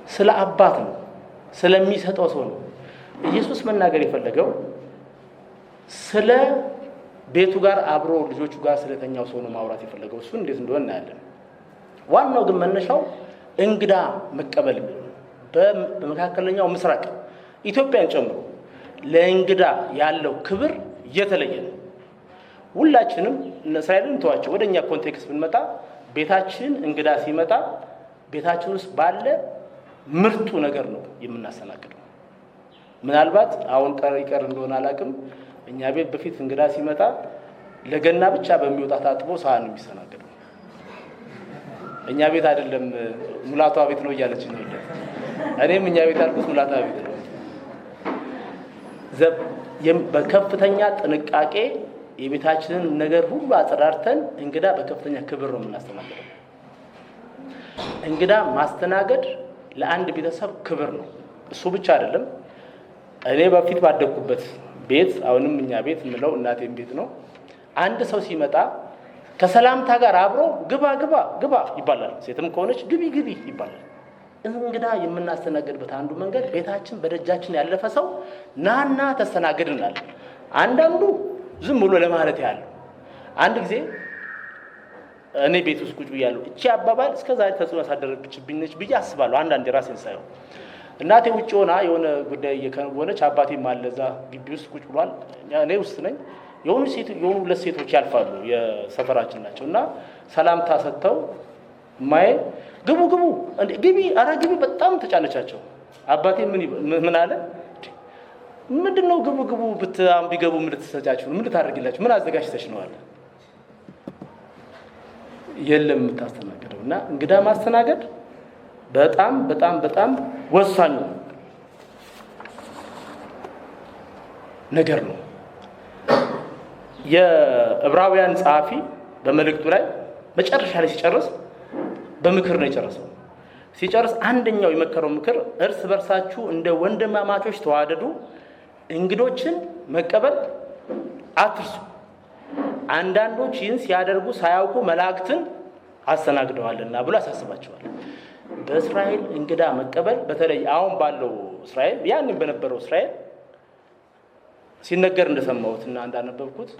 ስለ አባት ነው፣ ስለሚሰጠው ሰው ነው። ኢየሱስ መናገር የፈለገው ስለ ቤቱ ጋር አብሮ ልጆቹ ጋር ስለተኛው ሰው ነው ማውራት የፈለገው። እሱ እንዴት እንደሆነ እናያለን። ዋናው ግን መነሻው እንግዳ መቀበል ነው። በመካከለኛው ምስራቅ ኢትዮጵያን ጨምሮ ለእንግዳ ያለው ክብር የተለየ ነው። ሁላችንም እስራኤልን ተዋቸው ወደኛ ኮንቴክስት ብንመጣ ቤታችን እንግዳ ሲመጣ ቤታችን ውስጥ ባለ ምርጡ ነገር ነው የምናስተናግደው። ምናልባት አሁን ይቀር እንደሆነ አላውቅም፣ እኛ ቤት በፊት እንግዳ ሲመጣ ለገና ብቻ በሚወጣ ታጥቦ ሳህን ነው የሚስተናገደው። እኛ ቤት አይደለም ሙላቷ ቤት ነው እያለች ነው። እኔም እኛ ቤት አልኩት ሙላቷ ቤት ነው። በከፍተኛ ጥንቃቄ የቤታችንን ነገር ሁሉ አጸዳርተን እንግዳ በከፍተኛ ክብር ነው የምናስተናግደው። እንግዳ ማስተናገድ ለአንድ ቤተሰብ ክብር ነው። እሱ ብቻ አይደለም። እኔ በፊት ባደኩበት ቤት አሁንም እኛ ቤት ምለው እናቴም ቤት ነው። አንድ ሰው ሲመጣ ከሰላምታ ጋር አብሮ ግባ ግባ ግባ ይባላል። ሴትም ከሆነች ግቢ ግቢ ይባላል። እንግዳ የምናስተናግድበት አንዱ መንገድ ቤታችን በደጃችን ያለፈ ሰው ናና ተስተናግድናል። አንዳንዱ ዝም ብሎ ለማለት ያለው አንድ ጊዜ እኔ ቤት ውስጥ ቁጭ ብያለሁ። እቺ አባባል እስከዛሬ ተጽዕኖ ያሳደረብኝ ነች ብዬ አስባለሁ። አንዳንዴ ራሴን ሳይሆን እናቴ ውጭ ሆና የሆነ ጉዳይ እየከወነች አባቴም አለ እዛ ግቢ ውስጥ ቁጭ ብሏል። እኔ ውስጥ ነኝ። የሆኑ 2 ሴቶች ያልፋሉ፣ የሰፈራችን ናቸው እና ሰላምታ ሰጥተው ማይ ግቡ ግቡ እንዴ ግቢ አራ ግቢ በጣም ተጫነቻቸው። አባቴ ምን አለ? ምንድነው ግቡ ግቡ በጣም ቢገቡ ምን ልትሰጫችሁ? ምን ልታደርግላችሁ? ምን አዘጋጅተሽ ነው አለ። የለም የምታስተናግደውና እንግዳ ማስተናገድ በጣም በጣም በጣም ወሳኝ ነገር ነው። የዕብራውያን ጸሐፊ በመልእክቱ ላይ መጨረሻ ላይ ሲጨርስ በምክር ነው የጨረሰው። ሲጨርስ አንደኛው የመከረው ምክር እርስ በርሳችሁ እንደ ወንድማማቾች ተዋደዱ፣ እንግዶችን መቀበል አትርሱ። አንዳንዶች ይህን ሲያደርጉ ሳያውቁ መላእክትን አስተናግደዋልና ብሎ ያሳስባቸዋል። በእስራኤል እንግዳ መቀበል በተለይ አሁን ባለው እስራኤል ያንን በነበረው እስራኤል ሲነገር እንደሰማሁትና እንዳነበብኩት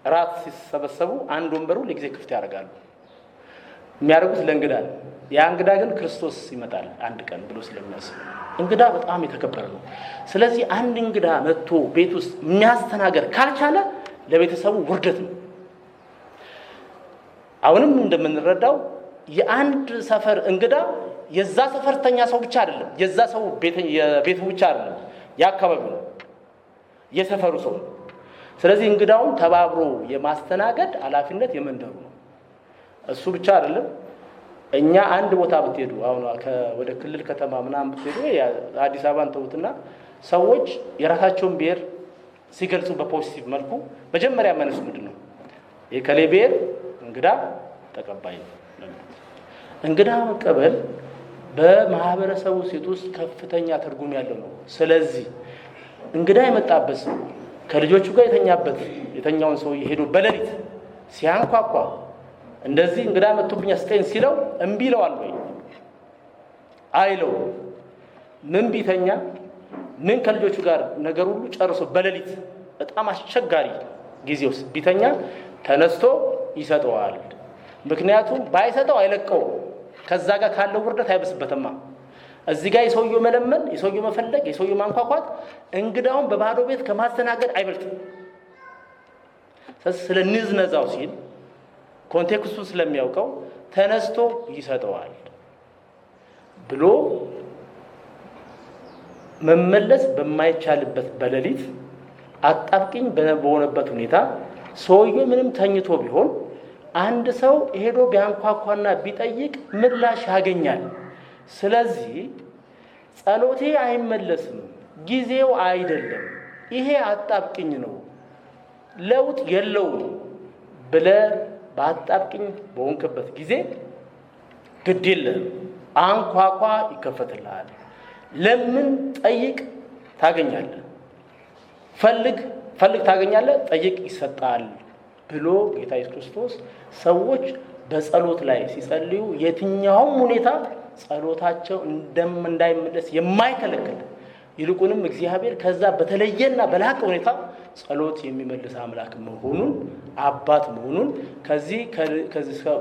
ራት ሲሰበሰቡ አንድ ወንበሩ ለጊዜ ክፍት ያደርጋሉ። የሚያደርጉት ለእንግዳ ነው። ያ እንግዳ ግን ክርስቶስ ይመጣል አንድ ቀን ብሎ ስለሚያስብ እንግዳ በጣም የተከበረ ነው። ስለዚህ አንድ እንግዳ መጥቶ ቤት ውስጥ የሚያስተናገድ ካልቻለ ለቤተሰቡ ውርደት ነው። አሁንም እንደምንረዳው የአንድ ሰፈር እንግዳ የዛ ሰፈርተኛ ሰው ብቻ አይደለም፣ የዛ ሰው የቤቱ ብቻ አይደለም፣ ያካባቢው ነው፣ የሰፈሩ ሰው ነው። ስለዚህ እንግዳውን ተባብሮ የማስተናገድ ኃላፊነት የመንደሩ ነው። እሱ ብቻ አይደለም። እኛ አንድ ቦታ ብትሄዱ አሁን ወደ ክልል ከተማ ምናምን ብትሄዱ አዲስ አበባን ተውትና ሰዎች የራሳቸውን ብሔር ሲገልጹ በፖዚቲቭ መልኩ መጀመሪያ ማነሱ ምንድነው? የከሌ ብሔር እንግዳ ተቀባይ ነው። እንግዳ መቀበል በማህበረሰቡ ሴት ውስጥ ከፍተኛ ትርጉም ያለው ነው። ስለዚህ እንግዳ የመጣበት ሰው ከልጆቹ ጋር የተኛውን ሰው ሄዶ በሌሊት ሲያንኳኳ እንደዚህ እንግዳ መጥቶብኝ አስጠኝ ሲለው እምቢ ይለዋል ወይ? አይለው። ምን ቢተኛ ምን ከልጆቹ ጋር ነገር ሁሉ ጨርሶ በሌሊት በጣም አስቸጋሪ ጊዜ ውስጥ ቢተኛ ተነስቶ ይሰጠዋል። ምክንያቱም ባይሰጠው አይለቀው። ከዛ ጋር ካለው ውርደት አይበስበትማ። እዚህ ጋር የሰውየው መለመን፣ የሰውየው መፈለግ፣ የሰውየው ማንኳኳት እንግዳውን በባዶ ቤት ከማስተናገድ አይበልጥም። ስለ ንዝነዛው ሲል ኮንቴክስቱ ስለሚያውቀው ተነስቶ ይሰጠዋል ብሎ መመለስ በማይቻልበት በሌሊት አጣብቂኝ በሆነበት ሁኔታ ሰውየው ምንም ተኝቶ ቢሆን አንድ ሰው ሄዶ ቢያንኳኳና ቢጠይቅ ምላሽ ያገኛል። ስለዚህ ጸሎቴ አይመለስም፣ ጊዜው አይደለም፣ ይሄ አጣብቂኝ ነው፣ ለውጥ የለውም ብለህ በአጣብቂኝ በሆንክበት ጊዜ ግድ የለም፣ አንኳኳ፣ ይከፈትልሃል። ለምን ጠይቅ፣ ታገኛለህ። ፈልግ ታገኛለህ፣ ጠይቅ፣ ይሰጣል ብሎ ጌታ ኢየሱስ ክርስቶስ ሰዎች በጸሎት ላይ ሲጸልዩ የትኛውም ሁኔታ ጸሎታቸው እንዳይመለስ የማይከለክል ይልቁንም እግዚአብሔር ከዛ በተለየና በላቀ ሁኔታ ጸሎት የሚመልስ አምላክ መሆኑን አባት መሆኑን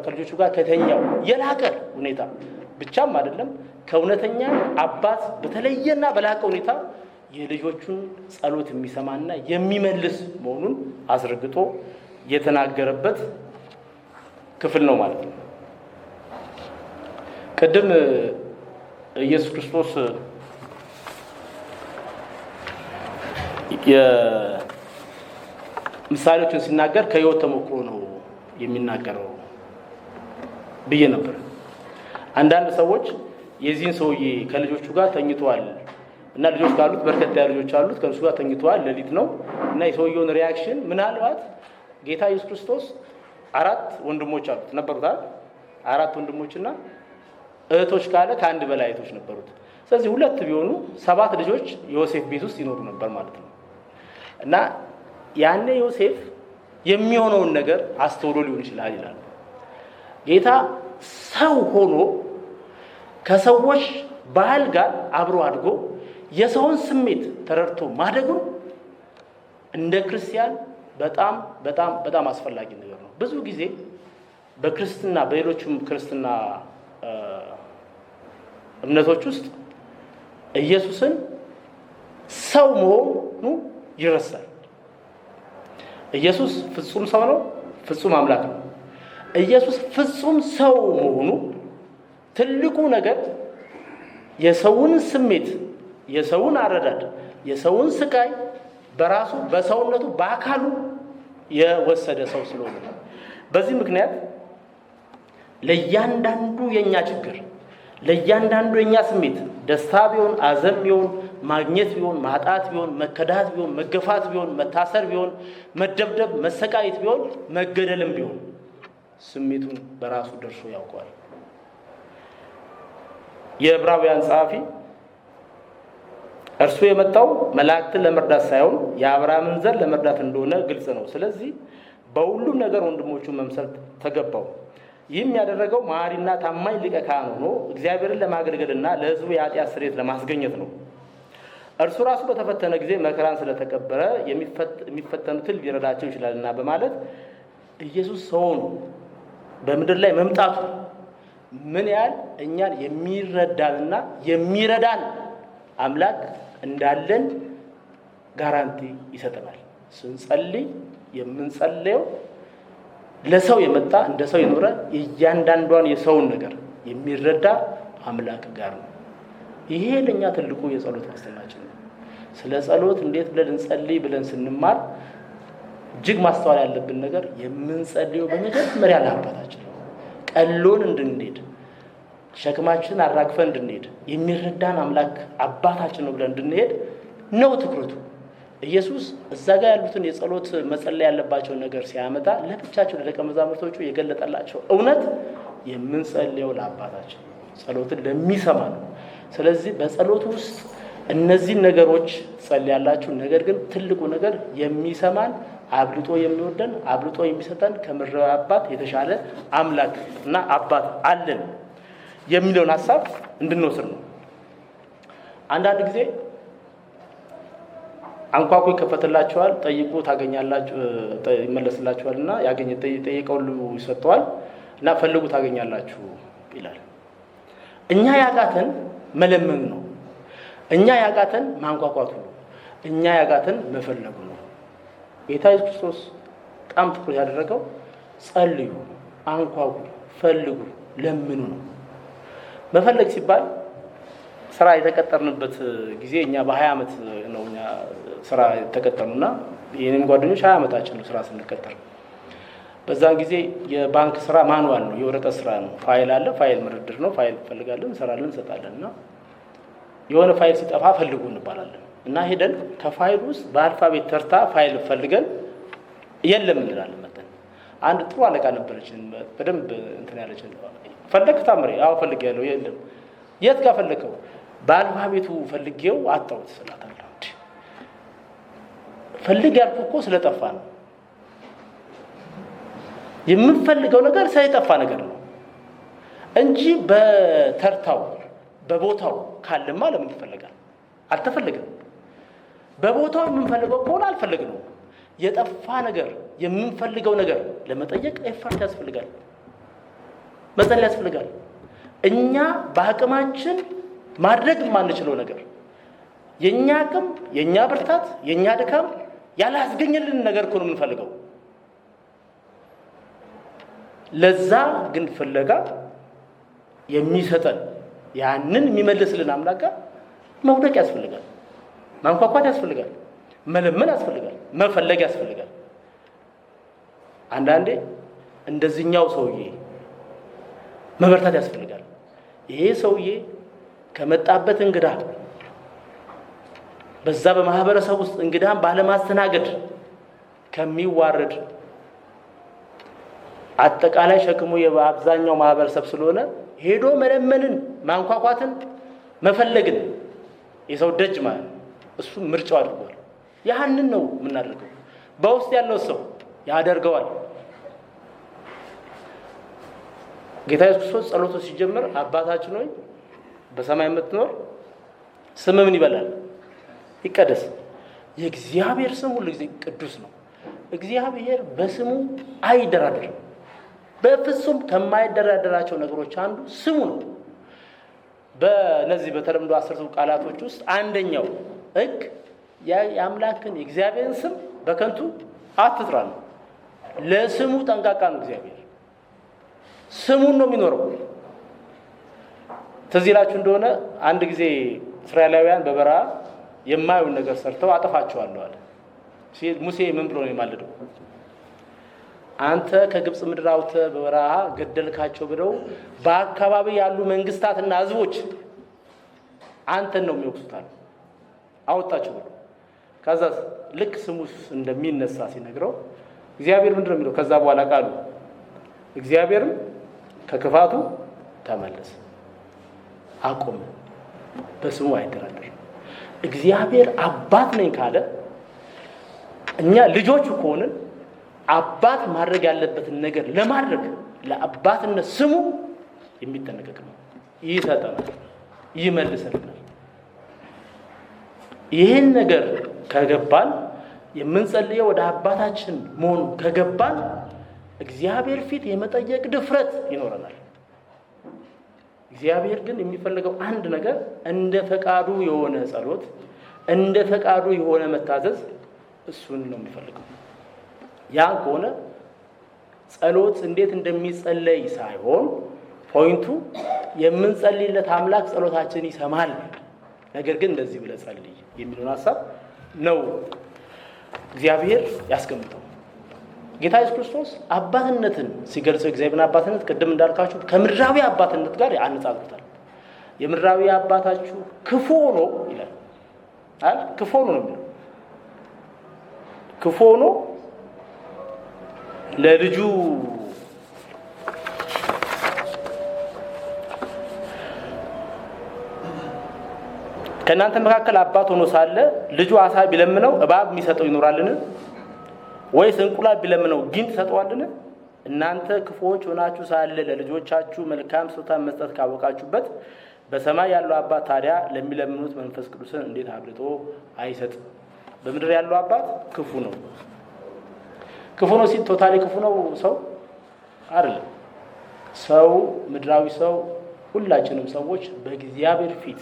ከልጆቹ ጋር ከተኛው የላቀ ሁኔታ ብቻም አይደለም ከእውነተኛ አባት በተለየና በላቀ ሁኔታ የልጆቹን ጸሎት የሚሰማና የሚመልስ መሆኑን አስረግጦ የተናገረበት ክፍል ነው ማለት ነው። ቅድም ኢየሱስ ክርስቶስ የምሳሌዎችን ሲናገር ከሕይወት ተሞክሮ ነው የሚናገረው ብዬ ነበር። አንዳንድ ሰዎች የዚህን ሰውዬ ከልጆቹ ጋር ተኝቷል እና ልጆች ካሉት በርከት ያሉ ልጆች አሉት ከእሱ ጋር ተኝቷል፣ ሌሊት ነው እና የሰውየውን ሪያክሽን ምናልባት ጌታ ኢየሱስ ክርስቶስ 4 ወንድሞች አሉት ነበሩት። 4 ወንድሞችና እህቶች ካለ ከአንድ በላይ እህቶች ነበሩት። ስለዚህ 2 ቢሆኑ 7 ልጆች ዮሴፍ ቤት ውስጥ ይኖሩ ነበር ማለት ነው። እና ያኔ ዮሴፍ የሚሆነውን ነገር አስተውሎ ሊሆን ይችላል ይላል ጌታ። ሰው ሆኖ ከሰዎች ባህል ጋር አብሮ አድጎ የሰውን ስሜት ተረድቶ ማደጉ እንደ ክርስቲያን በጣም በጣም በጣም አስፈላጊ ነገር ነው። ብዙ ጊዜ በክርስትና በሌሎችም ክርስትና እምነቶች ውስጥ ኢየሱስን ሰው መሆኑ ይረሳል። ኢየሱስ ፍጹም ሰው ነው፣ ፍጹም አምላክ ነው። ኢየሱስ ፍጹም ሰው መሆኑ ትልቁ ነገር የሰውን ስሜት፣ የሰውን አረዳድ፣ የሰውን ስቃይ በራሱ በሰውነቱ በአካሉ የወሰደ ሰው ስለሆነ በዚህ ምክንያት ለእያንዳንዱ የኛ ችግር፣ ለእያንዳንዱ የኛ ስሜት ደስታ ቢሆን፣ አዘን ቢሆን፣ ማግኘት ቢሆን፣ ማጣት ቢሆን፣ መከዳት ቢሆን፣ መገፋት ቢሆን፣ መታሰር ቢሆን፣ መደብደብ፣ መሰቃየት ቢሆን፣ መገደልም ቢሆን ስሜቱን በራሱ ደርሶ ያውቀዋል። የዕብራውያን ጸሐፊ እርሱ የመጣው መላእክትን ለመርዳት ሳይሆን የአብርሃምን ዘር ለመርዳት እንደሆነ ግልጽ ነው። ስለዚህ በሁሉም ነገር ወንድሞቹን መምሰል ተገባው። ይህም ያደረገው መሐሪና ታማኝ ሊቀ ካህን ሆኖ እግዚአብሔርን ለማገልገልና ለሕዝቡ የኃጢአት ስርየት ለማስገኘት ነው። እርሱ ራሱ በተፈተነ ጊዜ መከራን ስለተቀበለ የሚፈተኑትን ሊረዳቸው ይችላልና በማለት ኢየሱስ ሰውን በምድር ላይ መምጣቱ ምን ያህል እኛን የሚረዳንና የሚረዳን አምላክ እንዳለን ጋራንቲ ይሰጠናል። ስንጸልይ የምንጸልየው ለሰው የመጣ እንደ ሰው የኖረ እያንዳንዷን የሰውን ነገር የሚረዳ አምላክ ጋር ነው። ይሄ ለኛ ትልቁ የጸሎት ዋስትናችን ነው። ስለ ጸሎት እንዴት ብለን እንጸልይ ብለን ስንማር እጅግ ማስተዋል ያለብን ነገር የምንጸልየው በመጀመሪያ ለአባታችን ነው። ቀሎን እንድንሄድ ሸክማችንን አራግፈን እንድንሄድ የሚረዳን አምላክ አባታችን ነው ብለን እንድንሄድ ነው ትኩረቱ። ኢየሱስ እዛ ጋር ያሉትን የጸሎት መጸለይ ያለባቸው ነገር ሲያመጣ ለብቻቸው ለደቀ መዛሙርቶቹ የገለጠላቸው እውነት የምንጸልየው ለአባታችን ጸሎትን ለሚሰማ ነው። ስለዚህ በጸሎት ውስጥ እነዚህ ነገሮች ጸልያላችሁ። ነገር ግን ትልቁ ነገር የሚሰማን አብልጦ የሚወደን አብልጦ የሚሰጠን ከምድራዊ አባት የተሻለ አምላክ እና አባት አለን የሚለውን ሐሳብ እንድንወስድ ነው። አንዳንድ ጊዜ አንኳኩ ይከፈትላችኋል፣ ጠይቁ ታገኛላችሁ፣ ይመለስላችኋልና ጠይቀው ሁሉ ይሰጠዋል እና ፈልጉ ታገኛላችሁ ይላል። እኛ ያቃተን መለመን ነው። እኛ ያቃተን ማንኳኳቱ ነው። እኛ ያቃተን መፈለጉ ነው። ጌታ ኢየሱስ ክርስቶስ በጣም ትኩረት ያደረገው ጸልዩ፣ አንኳኩ፣ ፈልጉ፣ ለምኑ ነው። መፈለግ ሲባል ስራ የተቀጠርንበት ጊዜ እኛ በ20 ዓመት ነው እኛ ስራ የተቀጠርንና የኔም ጓደኞች 20 ዓመታችን ነው ስራ ስንቀጠር። በዛ ጊዜ የባንክ ስራ ማኑዋል ነው፣ የወረቀት ስራ ነው። ፋይል አለ፣ ፋይል ምርድር ነው። ፋይል ፈልጋለን፣ እንሰራለን፣ እንሰጣለንና የሆነ ፋይል ሲጠፋ ፈልጉ እንባላለን እና ሄደን ከፋይል ውስጥ በአልፋቤት ተርታ ፋይል ፈልገን የለም እንላለን። መተን አንድ ጥሩ አለቃ ነበረችን፣ በደንብ እንትን ያለችን። ፈለክ ታምሬ? አዎ ፈልጌያለሁ። የለም። የት ጋር ፈለከው? በአልፋቤቱ ፈልጌው አጣሁት ስላታለሁ። ፈልግ ያልኩ እኮ ስለጠፋ ነው። የምንፈልገው ነገር ሳይጠፋ ነገር ነው እንጂ በተርታው በቦታው ካለማ ለምን ይፈልጋል? አልተፈልገም። በቦታው የምንፈልገው ከሆነ አልፈልግነው። የጠፋ ነገር የምንፈልገው ነገር ለመጠየቅ ኤፈርት ያስፈልጋል፣ መጸለይ ያስፈልጋል። እኛ በአቅማችን ማድረግ የማንችለው ነገር የኛ አቅም፣ የኛ ብርታት፣ የኛ ድካም ያላስገኘልን ነገር እኮ ነው የምንፈልገው። ለዛ ግን ፍለጋ የሚሰጠን ያንን የሚመልስልን አምላክ ጋር መውደቅ ያስፈልጋል፣ ማንኳኳት ያስፈልጋል፣ መለመን ያስፈልጋል፣ መፈለግ ያስፈልጋል። አንዳንዴ እንደዚህኛው ሰውዬ መበርታት ያስፈልጋል። ይሄ ሰውዬ ከመጣበት እንግዳ በዛ በማህበረሰብ ውስጥ እንግዳን ባለማስተናገድ ከሚዋረድ አጠቃላይ ሸክሙ የአብዛኛው ማህበረሰብ ስለሆነ ሄዶ መለመንን፣ ማንኳኳትን፣ መፈለግን የሰው ደጅ ማለት እሱ ምርጫው አድርጓል። ያንን ነው የምናደርገው። በውስጥ ያለው ሰው ያደርገዋል። ጌታ ኢየሱስ ክርስቶስ ጸሎቱ ሲጀምር አባታችን ሆይ በሰማይ የምትኖር ስምህ ምን ይበላል? ይቀደስ። የእግዚአብሔር ስም ሁሉ ጊዜ ቅዱስ ነው። እግዚአብሔር በስሙ አይደራደርም። በፍጹም ከማይደራደራቸው ነገሮች አንዱ ስሙ ነው። በእነዚህ በተለምዶ 10 ቃላቶች ውስጥ አንደኛው ሕግ የአምላክን የእግዚአብሔርን ስም በከንቱ አትጥራ ነው። ለስሙ ጠንቃቃ ነው እግዚአብሔር። ስሙን ነው የሚኖረው። ትዝ ይላችሁ እንደሆነ አንድ ጊዜ እስራኤላውያን በበረሃ የማይውን ነገር ሰርተው አጠፋቸዋለሁ አለ። ሙሴ ምን ብሎ ነው የማለደው? አንተ ከግብጽ ምድር አውጥተህ በበረሃ ገደልካቸው ብለው በአካባቢ ያሉ መንግስታትና ህዝቦች አንተን ነው የሚወቅሱታል። አወጣቸው ብሎ ከዛ ልክ ስሙ እንደሚነሳ ሲነግረው እግዚአብሔር ምንድን ነው የሚለው? ከዛ በኋላ ቃሉ እግዚአብሔርም ከክፋቱ ተመለሰ፣ አቆመ፣ በስሙ አይደራደርም። እግዚአብሔር አባት ነኝ ካለ እኛ ልጆቹ ከሆንን አባት ማድረግ ያለበትን ነገር ለማድረግ ለአባትነት ስሙ የሚጠነቀቅ ነው። ይሰጠናል፣ ይመልሰናል። ይህን ነገር ከገባን የምንጸልየው ወደ አባታችን መሆኑ ከገባን እግዚአብሔር ፊት የመጠየቅ ድፍረት ይኖረናል። እግዚአብሔር ግን የሚፈልገው አንድ ነገር እንደ ፈቃዱ የሆነ ጸሎት፣ እንደ ፈቃዱ የሆነ መታዘዝ እሱን ነው የሚፈልገው። ያ ከሆነ ጸሎት እንዴት እንደሚጸለይ ሳይሆን ፖይንቱ የምንጸልይለት አምላክ ጸሎታችን ይሰማል። ነገር ግን እንደዚህ ብለህ ጸልይ የሚለውን ሐሳብ ነው እግዚአብሔር ያስቀምጠው። ጌታ ኢየሱስ ክርስቶስ አባትነትን ሲገልጸው እግዚአብሔርን አባትነት ቅድም እንዳልካችሁ ከምድራዊ አባትነት ጋር ያነጻጽሩታል። የምድራዊ አባታችሁ ክፉ ሆኖ ይላል አይደል? ክፉ ሆኖ ነው የሚለው። ክፉ ሆኖ ለልጁ ከእናንተ መካከል አባት ሆኖ ሳለ ልጁ ዓሣ ቢለምነው እባብ የሚሰጠው ይኖራልን? ወይስ እንቁላል ቢለምነው ጊንጥ ይሰጠዋልን? እናንተ ክፉዎች ሆናችሁ ሳለ ለልጆቻችሁ መልካም ስጦታን መስጠት ካወቃችሁበት በሰማይ ያለው አባት ታዲያ ለሚለምኑት መንፈስ ቅዱስን እንዴት አብልጦ አይሰጥም? በምድር ያለው አባት ክፉ ነው። ክፉ ነው ሲል ቶታሊ ክፉ ነው ሰው አይደለም። ሰው ምድራዊ ሰው ሁላችንም ሰዎች በእግዚአብሔር ፊት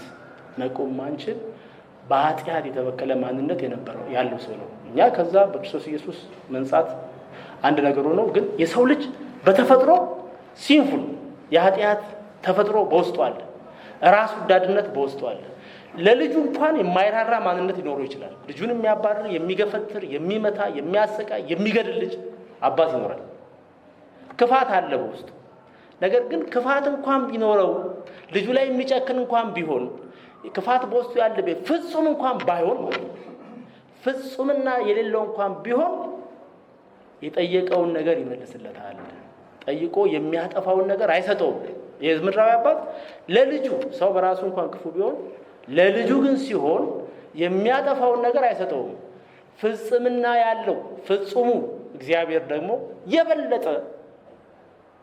መቆም ማንችል በኃጢአት የተበከለ ማንነት የነበረው ያለው ሰው ነው። እኛ ከዛ በክርስቶስ ኢየሱስ መንጻት አንድ ነገር ነው። ግን የሰው ልጅ በተፈጥሮ ሲንፉል የኃጢአት ተፈጥሮ በውስጡ አለ። ራስ ወዳድነት በውስጡ አለ። ለልጁ እንኳን የማይራራ ማንነት ሊኖረው ይችላል። ልጁን የሚያባርር፣ የሚገፈትር፣ የሚመታ፣ የሚያሰቃይ፣ የሚገድል ልጅ አባት ይኖራል። ክፋት አለ በውስጡ። ነገር ግን ክፋት እንኳን ቢኖረው ልጁ ላይ የሚጨክን እንኳን ቢሆን ክፋት በውስጡ ያለበት ፍጹም እንኳን ባይሆን ማለት ነው ፍጹምና የሌለው እንኳን ቢሆን የጠየቀውን ነገር ይመልስለታል። ጠይቆ የሚያጠፋውን ነገር አይሰጠውም። የምድራዊ አባት ለልጁ ሰው በራሱ እንኳን ክፉ ቢሆን ለልጁ ግን ሲሆን የሚያጠፋውን ነገር አይሰጠውም። ፍጹምና ያለው ፍጹሙ እግዚአብሔር ደግሞ የበለጠ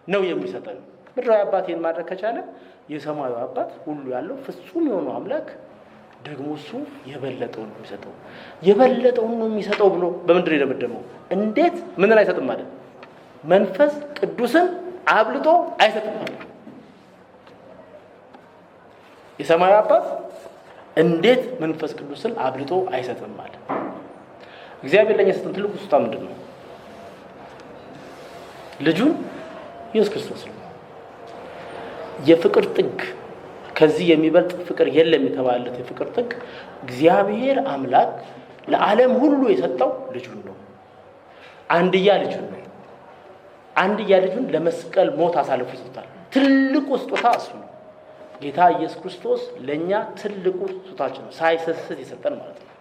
ነው የሚሰጠን። ምድራዊ አባት ይህን ማድረግ ከቻለ የሰማዩ አባት ሁሉ ያለው ፍጹም የሆነው አምላክ ደግሞ እሱ የበለጠውን ነው የሚሰጠው። የበለጠውን ነው የሚሰጠው ብሎ በምድር የደመደመው እንዴት ምንን አይሰጥም ማለት? መንፈስ ቅዱስን አብልጦ አይሰጥም ማለት። የሰማዩ አባት እንዴት መንፈስ ቅዱስን አብልጦ አይሰጥም ማለት? እግዚአብሔር ለኛ የሰጠን ትልቁ ስጦታ ምንድን ነው? ልጁን ኢየሱስ ክርስቶስ ነው። የፍቅር ጥግ ከዚህ የሚበልጥ ፍቅር የለም የተባለለት የፍቅር ጥግ እግዚአብሔር አምላክ ለዓለም ሁሉ የሰጠው ልጁን ነው። አንድያ ልጁን ነው። አንድያ ልጁን ለመስቀል ሞት አሳልፎ ሰጥቷል። ትልቁ ስጦታ እሱ ነው። ጌታ ኢየሱስ ክርስቶስ ለኛ ትልቁ ስጦታችን ነው። ሳይሰስት የሰጠን ማለት ነው።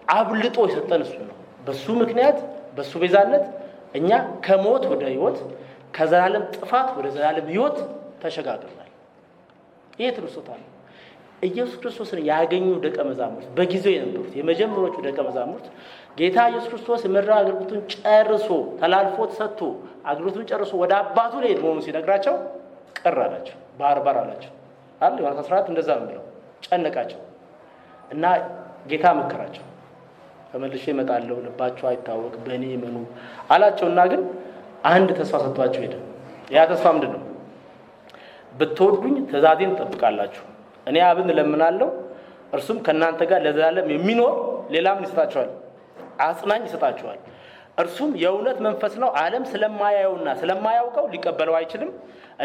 አብልጦ የሰጠን እሱ ነው። በሱ ምክንያት በሱ ቤዛነት እኛ ከሞት ወደ ሕይወት ከዘላለም ጥፋት ወደ ዘላለም ሕይወት ተሸጋግረናል። ይሄ ትልቁ ስጦታ ነው። ኢየሱስ ክርስቶስን ያገኙ ደቀ መዛሙርት በጊዜው የነበሩት የመጀመሪያዎቹ ደቀ መዛሙርት ጌታ ኢየሱስ ክርስቶስ የመራው አገልግሎቱን ጨርሶ ተላልፎት ሰጥቶ አገልግሎቱን ጨርሶ ወደ አባቱ ሊሄድ መሆኑን ሲነግራቸው ቅር አላቸው፣ ባርባር አላቸው አይደል? ዮሐንስ 14 እንደዛ ነው የሚለው። ጨነቃቸው እና ጌታ መከራቸው። ተመልሼ እመጣለሁ፣ ልባቸው አይታወቅ፣ በእኔ እመኑ አላቸውና ግን አንድ ተስፋ ሰጥቷቸው ሄደ። ያ ተስፋ ምንድን ነው? ብትወዱኝ ትእዛዜን ትጠብቃላችሁ፣ እኔ አብን እለምናለሁ፣ እርሱም ከእናንተ ጋር ለዘላለም የሚኖር ሌላም ይሰጣችኋል፣ አጽናኝ ይሰጣችኋል። እርሱም የእውነት መንፈስ ነው። ዓለም ስለማያየውና ስለማያውቀው ሊቀበለው አይችልም።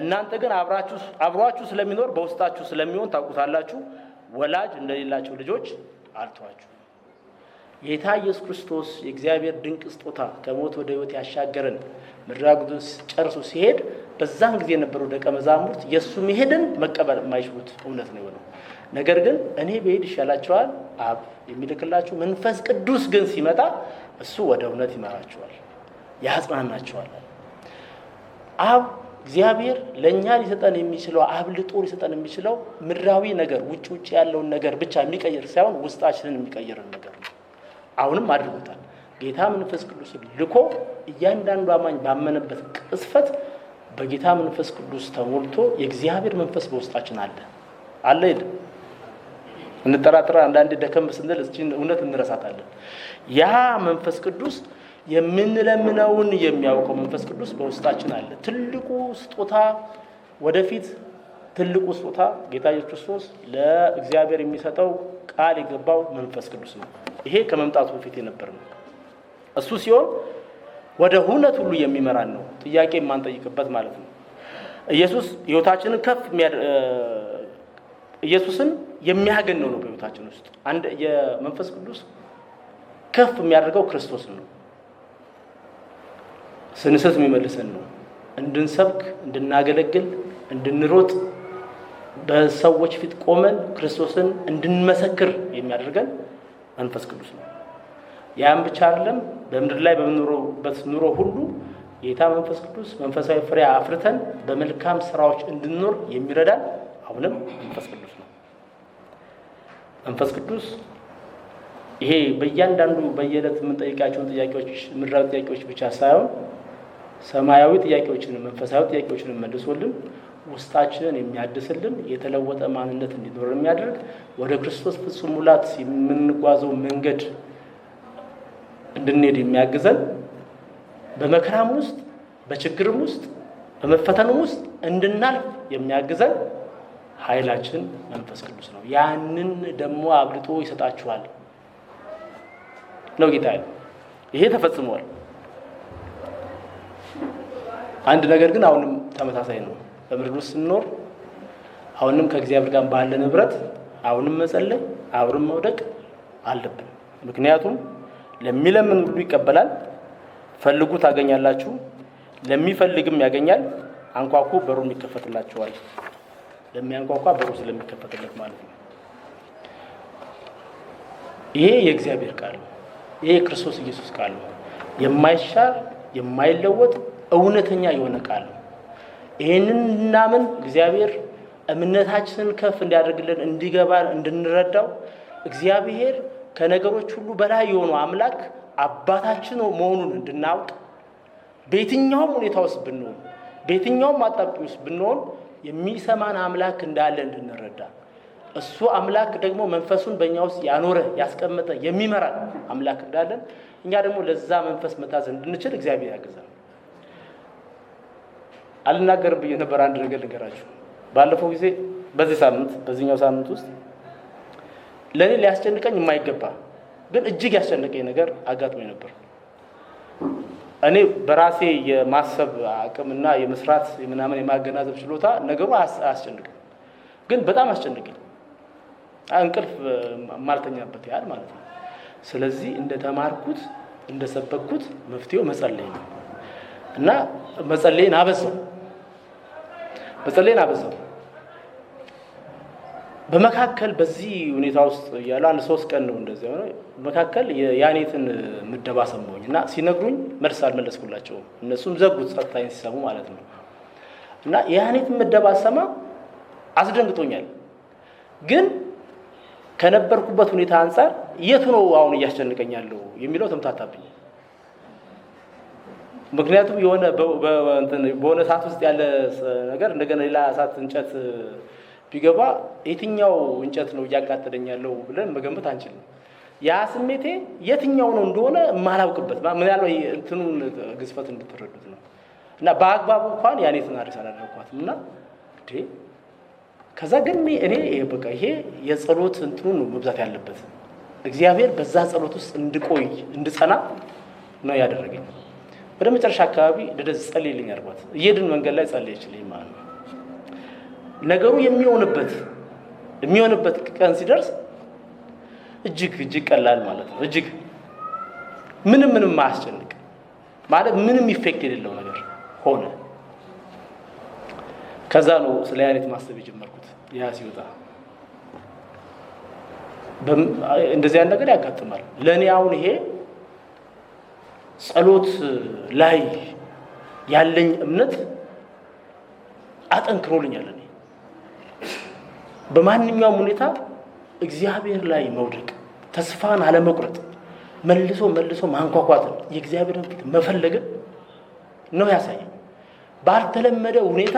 እናንተ ግን አብሯችሁ ስለሚኖር በውስጣችሁ ስለሚሆን ታውቁታላችሁ። ወላጅ እንደሌላቸው ልጆች አልተዋችሁ። ጌታ ኢየሱስ ክርስቶስ የእግዚአብሔር ድንቅ ስጦታ ከሞት ወደ ሕይወት ያሻገረን ምድራዊ ጉዞ ጨርሶ ሲሄድ በዛን ጊዜ የነበሩ ደቀ መዛሙርት የእሱ መሄድን መቀበል የማይችሉት እውነት ነው የሆነው። ነገር ግን እኔ ብሄድ ይሻላቸዋል፣ አብ የሚልክላችሁ መንፈስ ቅዱስ ግን ሲመጣ እሱ ወደ እውነት ይመራቸዋል፣ ያጽናናቸዋል። አብ እግዚአብሔር ለእኛ ሊሰጠን የሚችለው አብልጦ ሊሰጠን የሚችለው ምድራዊ ነገር ውጭ ያለውን ነገር ብቻ የሚቀይር ሳይሆን ውስጣችንን የሚቀይርን ነገር ነው። አሁንም አድርጎታል። ጌታ መንፈስ ቅዱስ ልኮ እያንዳንዱ አማኝ ባመነበት ቅጽበት በጌታ መንፈስ ቅዱስ ተሞልቶ የእግዚአብሔር መንፈስ በውስጣችን አለ እንጠራጠራ አንዳንዴ ደከም ስንል እቺን እውነት እንረሳታለን። ያ መንፈስ ቅዱስ የምንለምነውን የሚያውቀው መንፈስ ቅዱስ በውስጣችን አለ። ትልቁ ስጦታ ወደፊት ትልቁ ስጦታ ጌታ ኢየሱስ ክርስቶስ ለእግዚአብሔር የሚሰጠው ቃል የገባው መንፈስ ቅዱስ ነው። ይሄ ከመምጣቱ በፊት የነበር ነው። እሱ ሲሆን ወደ እውነት ሁሉ የሚመራን ነው። ጥያቄ የማንጠይቅበት ማለት ነው። ኢየሱስ ሕይወታችንን ኢየሱስን የሚያገነው ነው በሕይወታችን ውስጥ አንድ የመንፈስ ቅዱስ ከፍ የሚያደርገው ክርስቶስ ነው። ስንሰት የሚመልሰን ነው። እንድንሰብክ፣ እንድናገለግል፣ እንድንሮጥ በሰዎች ፊት ቆመን ክርስቶስን እንድንመሰክር የሚያደርገን መንፈስ ቅዱስ ነው። ያም ብቻ አይደለም፣ በምድር ላይ በምንኖርበት ኑሮ ሁሉ ጌታ መንፈስ ቅዱስ መንፈሳዊ ፍሬ አፍርተን በመልካም ስራዎች እንድንኖር የሚረዳን አሁንም መንፈስ ቅዱስ ነው። መንፈስ ቅዱስ ይሄ በእያንዳንዱ በየዕለት የምንጠይቃቸውን ጥያቄዎች ምድራዊ ጥያቄዎች ብቻ ሳይሆን ሰማያዊ ጥያቄዎችን መንፈሳዊ ጥያቄዎችን መልሶልን ውስጣችንን የሚያድስልን የተለወጠ ማንነት እንዲኖር የሚያደርግ ወደ ክርስቶስ ፍጹም ሙላት የምንጓዘው መንገድ እንድንሄድ የሚያግዘን በመከራም ውስጥ በችግርም ውስጥ በመፈተንም ውስጥ እንድናልፍ የሚያግዘን ኃይላችን መንፈስ ቅዱስ ነው። ያንን ደግሞ አብልጦ ይሰጣችኋል ነው ጌታ ያለው። ይሄ ተፈጽሟል። አንድ ነገር ግን አሁንም ተመሳሳይ ነው። በምድር ውስጥ ስንኖር አሁንም ከእግዚአብሔር ጋር ባለ ንብረት አሁንም መጸለይ አብረን መውደቅ አለብን። ምክንያቱም ለሚለምን ሁሉ ይቀበላል፣ ፈልጉ ታገኛላችሁ፣ ለሚፈልግም ያገኛል፣ አንኳኩ በሩም ይከፈትላችኋል። ለሚያንኳኳ በሩ ስለሚከፈትለት ማለት ነው። ይሄ የእግዚአብሔር ቃል ነው። ይሄ የክርስቶስ ኢየሱስ ቃል ነው። የማይሻር የማይለወጥ እውነተኛ የሆነ ቃል ነው። ይሄንን እናምን እግዚአብሔር እምነታችንን ከፍ እንዲያደርግልን እንዲገባን እንድንረዳው እግዚአብሔር ከነገሮች ሁሉ በላይ የሆነው አምላክ አባታችን መሆኑን እንድናውቅ በየትኛውም ሁኔታ ውስጥ ብንሆን በየትኛውም አጣብቂኝ ውስጥ ብንሆን የሚሰማን አምላክ እንዳለ እንድንረዳ እሱ አምላክ ደግሞ መንፈሱን በእኛ ውስጥ ያኖረ ያስቀመጠ የሚመራን አምላክ እንዳለን እኛ ደግሞ ለዛ መንፈስ መታዘዝ እንድንችል እግዚአብሔር ያግዛል። አልናገርም ብዬ ነበር። አንድ ነገር ልንገራችሁ። ባለፈው ጊዜ በዚህኛው ሳምንት ውስጥ ለኔ ሊያስጨንቀኝ የማይገባ ግን እጅግ ያስጨነቀኝ ነገር አጋጥሞኝ ነበር። እኔ በራሴ የማሰብ አቅምና የመስራት የምናምን የማገናዘብ ችሎታ ነገሩ አያስጨንቅም፣ ግን በጣም አስጨንቀኝ። እንቅልፍ ማልተኛበት ያህል ማለት ነው። ስለዚህ እንደተማርኩት እንደሰበኩት መፍትሄው መጸለይ ነው እና መጸለይን አበዛው። በመካከል በዚህ ሁኔታ ውስጥ ያለው አንድ 3 ቀን ነው እንደዚህ ሆነ። በመካከል የያኔትን ምደባ ሰማሁኝ እና ሲነግሩኝ መልስ አልመለስኩላቸውም። እነሱም ዘጉት ጸጥታዬን ሲሰሙ ማለት ነው። እና የያኔትን ምደባ ሰማ አስደንግጦኛል። ግን ከነበርኩበት ሁኔታ አንፃር የቱ ነው አሁን እያስጨንቀኛለሁ የሚለው ተምታታብኝ። ምክንያቱም የሆነ በሆነ ሰዓት ውስጥ ያለ ነገር እንደገና ሌላ ሰዓት እንጨት ቢገባ የትኛው እንጨት ነው እያቃጠለኛለው ብለን መገመት አንችልም። ያ ስሜቴ የትኛው ነው እንደሆነ ማላውቅበት ምን ያለው እንትኑን ግዝፈት እንድትረዱት ነው። እና በአግባቡ እንኳን ያኔትን አሪስ አላደረኳትም እና ከዛ ግን እኔ በቃ ይሄ የጸሎት እንትኑን ነው መብዛት ያለበት። እግዚአብሔር በዛ ጸሎት ውስጥ እንድቆይ እንድጸና ነው ያደረገኝ። ወደ መጨረሻ አካባቢ እንደዚህ ጸልይልኝ አርባት እየድን መንገድ ላይ ጸልይልኝ ማለት ነው። ነገሩ የሚሆንበት ቀን ሲደርስ እጅግ ቀላል ማለት ነው። እጅግ ምንም ማያስጨንቅ ማለት ምንም ኢፌክት የሌለው ነገር ሆነ። ከዛ ነው ስለ ያኔት ማሰብ የጀመርኩት። ያ ሲወጣ እንደዚህ አይነት ነገር ያጋጥማል። ለኔ አሁን ይሄ ጸሎት ላይ ያለኝ እምነት አጠንክሮልኛል። እኔ በማንኛውም ሁኔታ እግዚአብሔር ላይ መውደቅ፣ ተስፋን አለመቁረጥ፣ መልሶ ማንኳኳትን፣ የእግዚአብሔርን ፊት መፈለግን ነው ያሳየኝ። ባልተለመደ ሁኔታ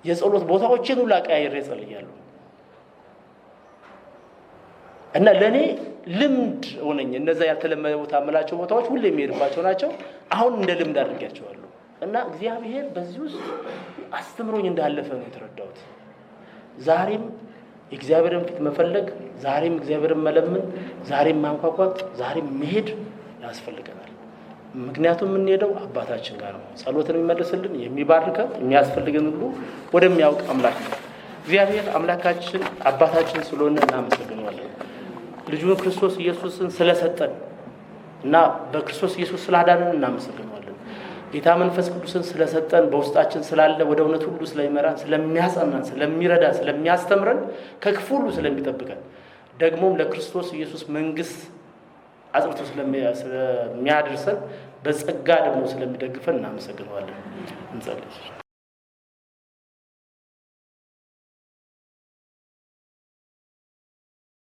የጸሎት ቦታዎችን ሁሉ ቀያይሬ ጸልያለሁ። እና ለኔ ልምድ ሆነኝ እነዛ ያልተለመደ ቦታ አመላቸው ቦታዎች ሁሉ የሚሄድባቸው ናቸው አሁን እንደ ልምድ አድርጌያቸዋለሁ እና እግዚአብሔር በዚህ ውስጥ አስተምሮኝ እንዳለፈ ነው የተረዳሁት ዛሬም እግዚአብሔርን ፊት መፈለግ ዛሬም እግዚአብሔርን መለመን ዛሬም ማንኳኳት ዛሬም መሄድ ያስፈልገናል ምክንያቱም እንሄደው አባታችን ጋር ነው ጸሎትን የሚመልስልን የሚባርከን የሚያስፈልገን ሁሉ ወደሚያውቅ አምላክ ነው እግዚአብሔር አምላካችን አባታችን ስለሆነ እናመሰግናለን ልጁን ክርስቶስ ኢየሱስን ስለሰጠን እና በክርስቶስ ኢየሱስ ስላዳነን እናመሰግናለን ጌታ መንፈስ ቅዱስን ስለሰጠን በውስጣችን ስላለ ወደ እውነት ሁሉ ስለሚመራን ስለሚያጸናን ስለሚረዳን ስለሚያስተምረን ከክፉ ሁሉ ስለሚጠብቀን ደግሞም ለክርስቶስ ኢየሱስ መንግስት አጽብቶ ስለሚያደርሰን በጸጋ ደግሞ ስለሚደግፈን እናመሰግናለን እንጸልይ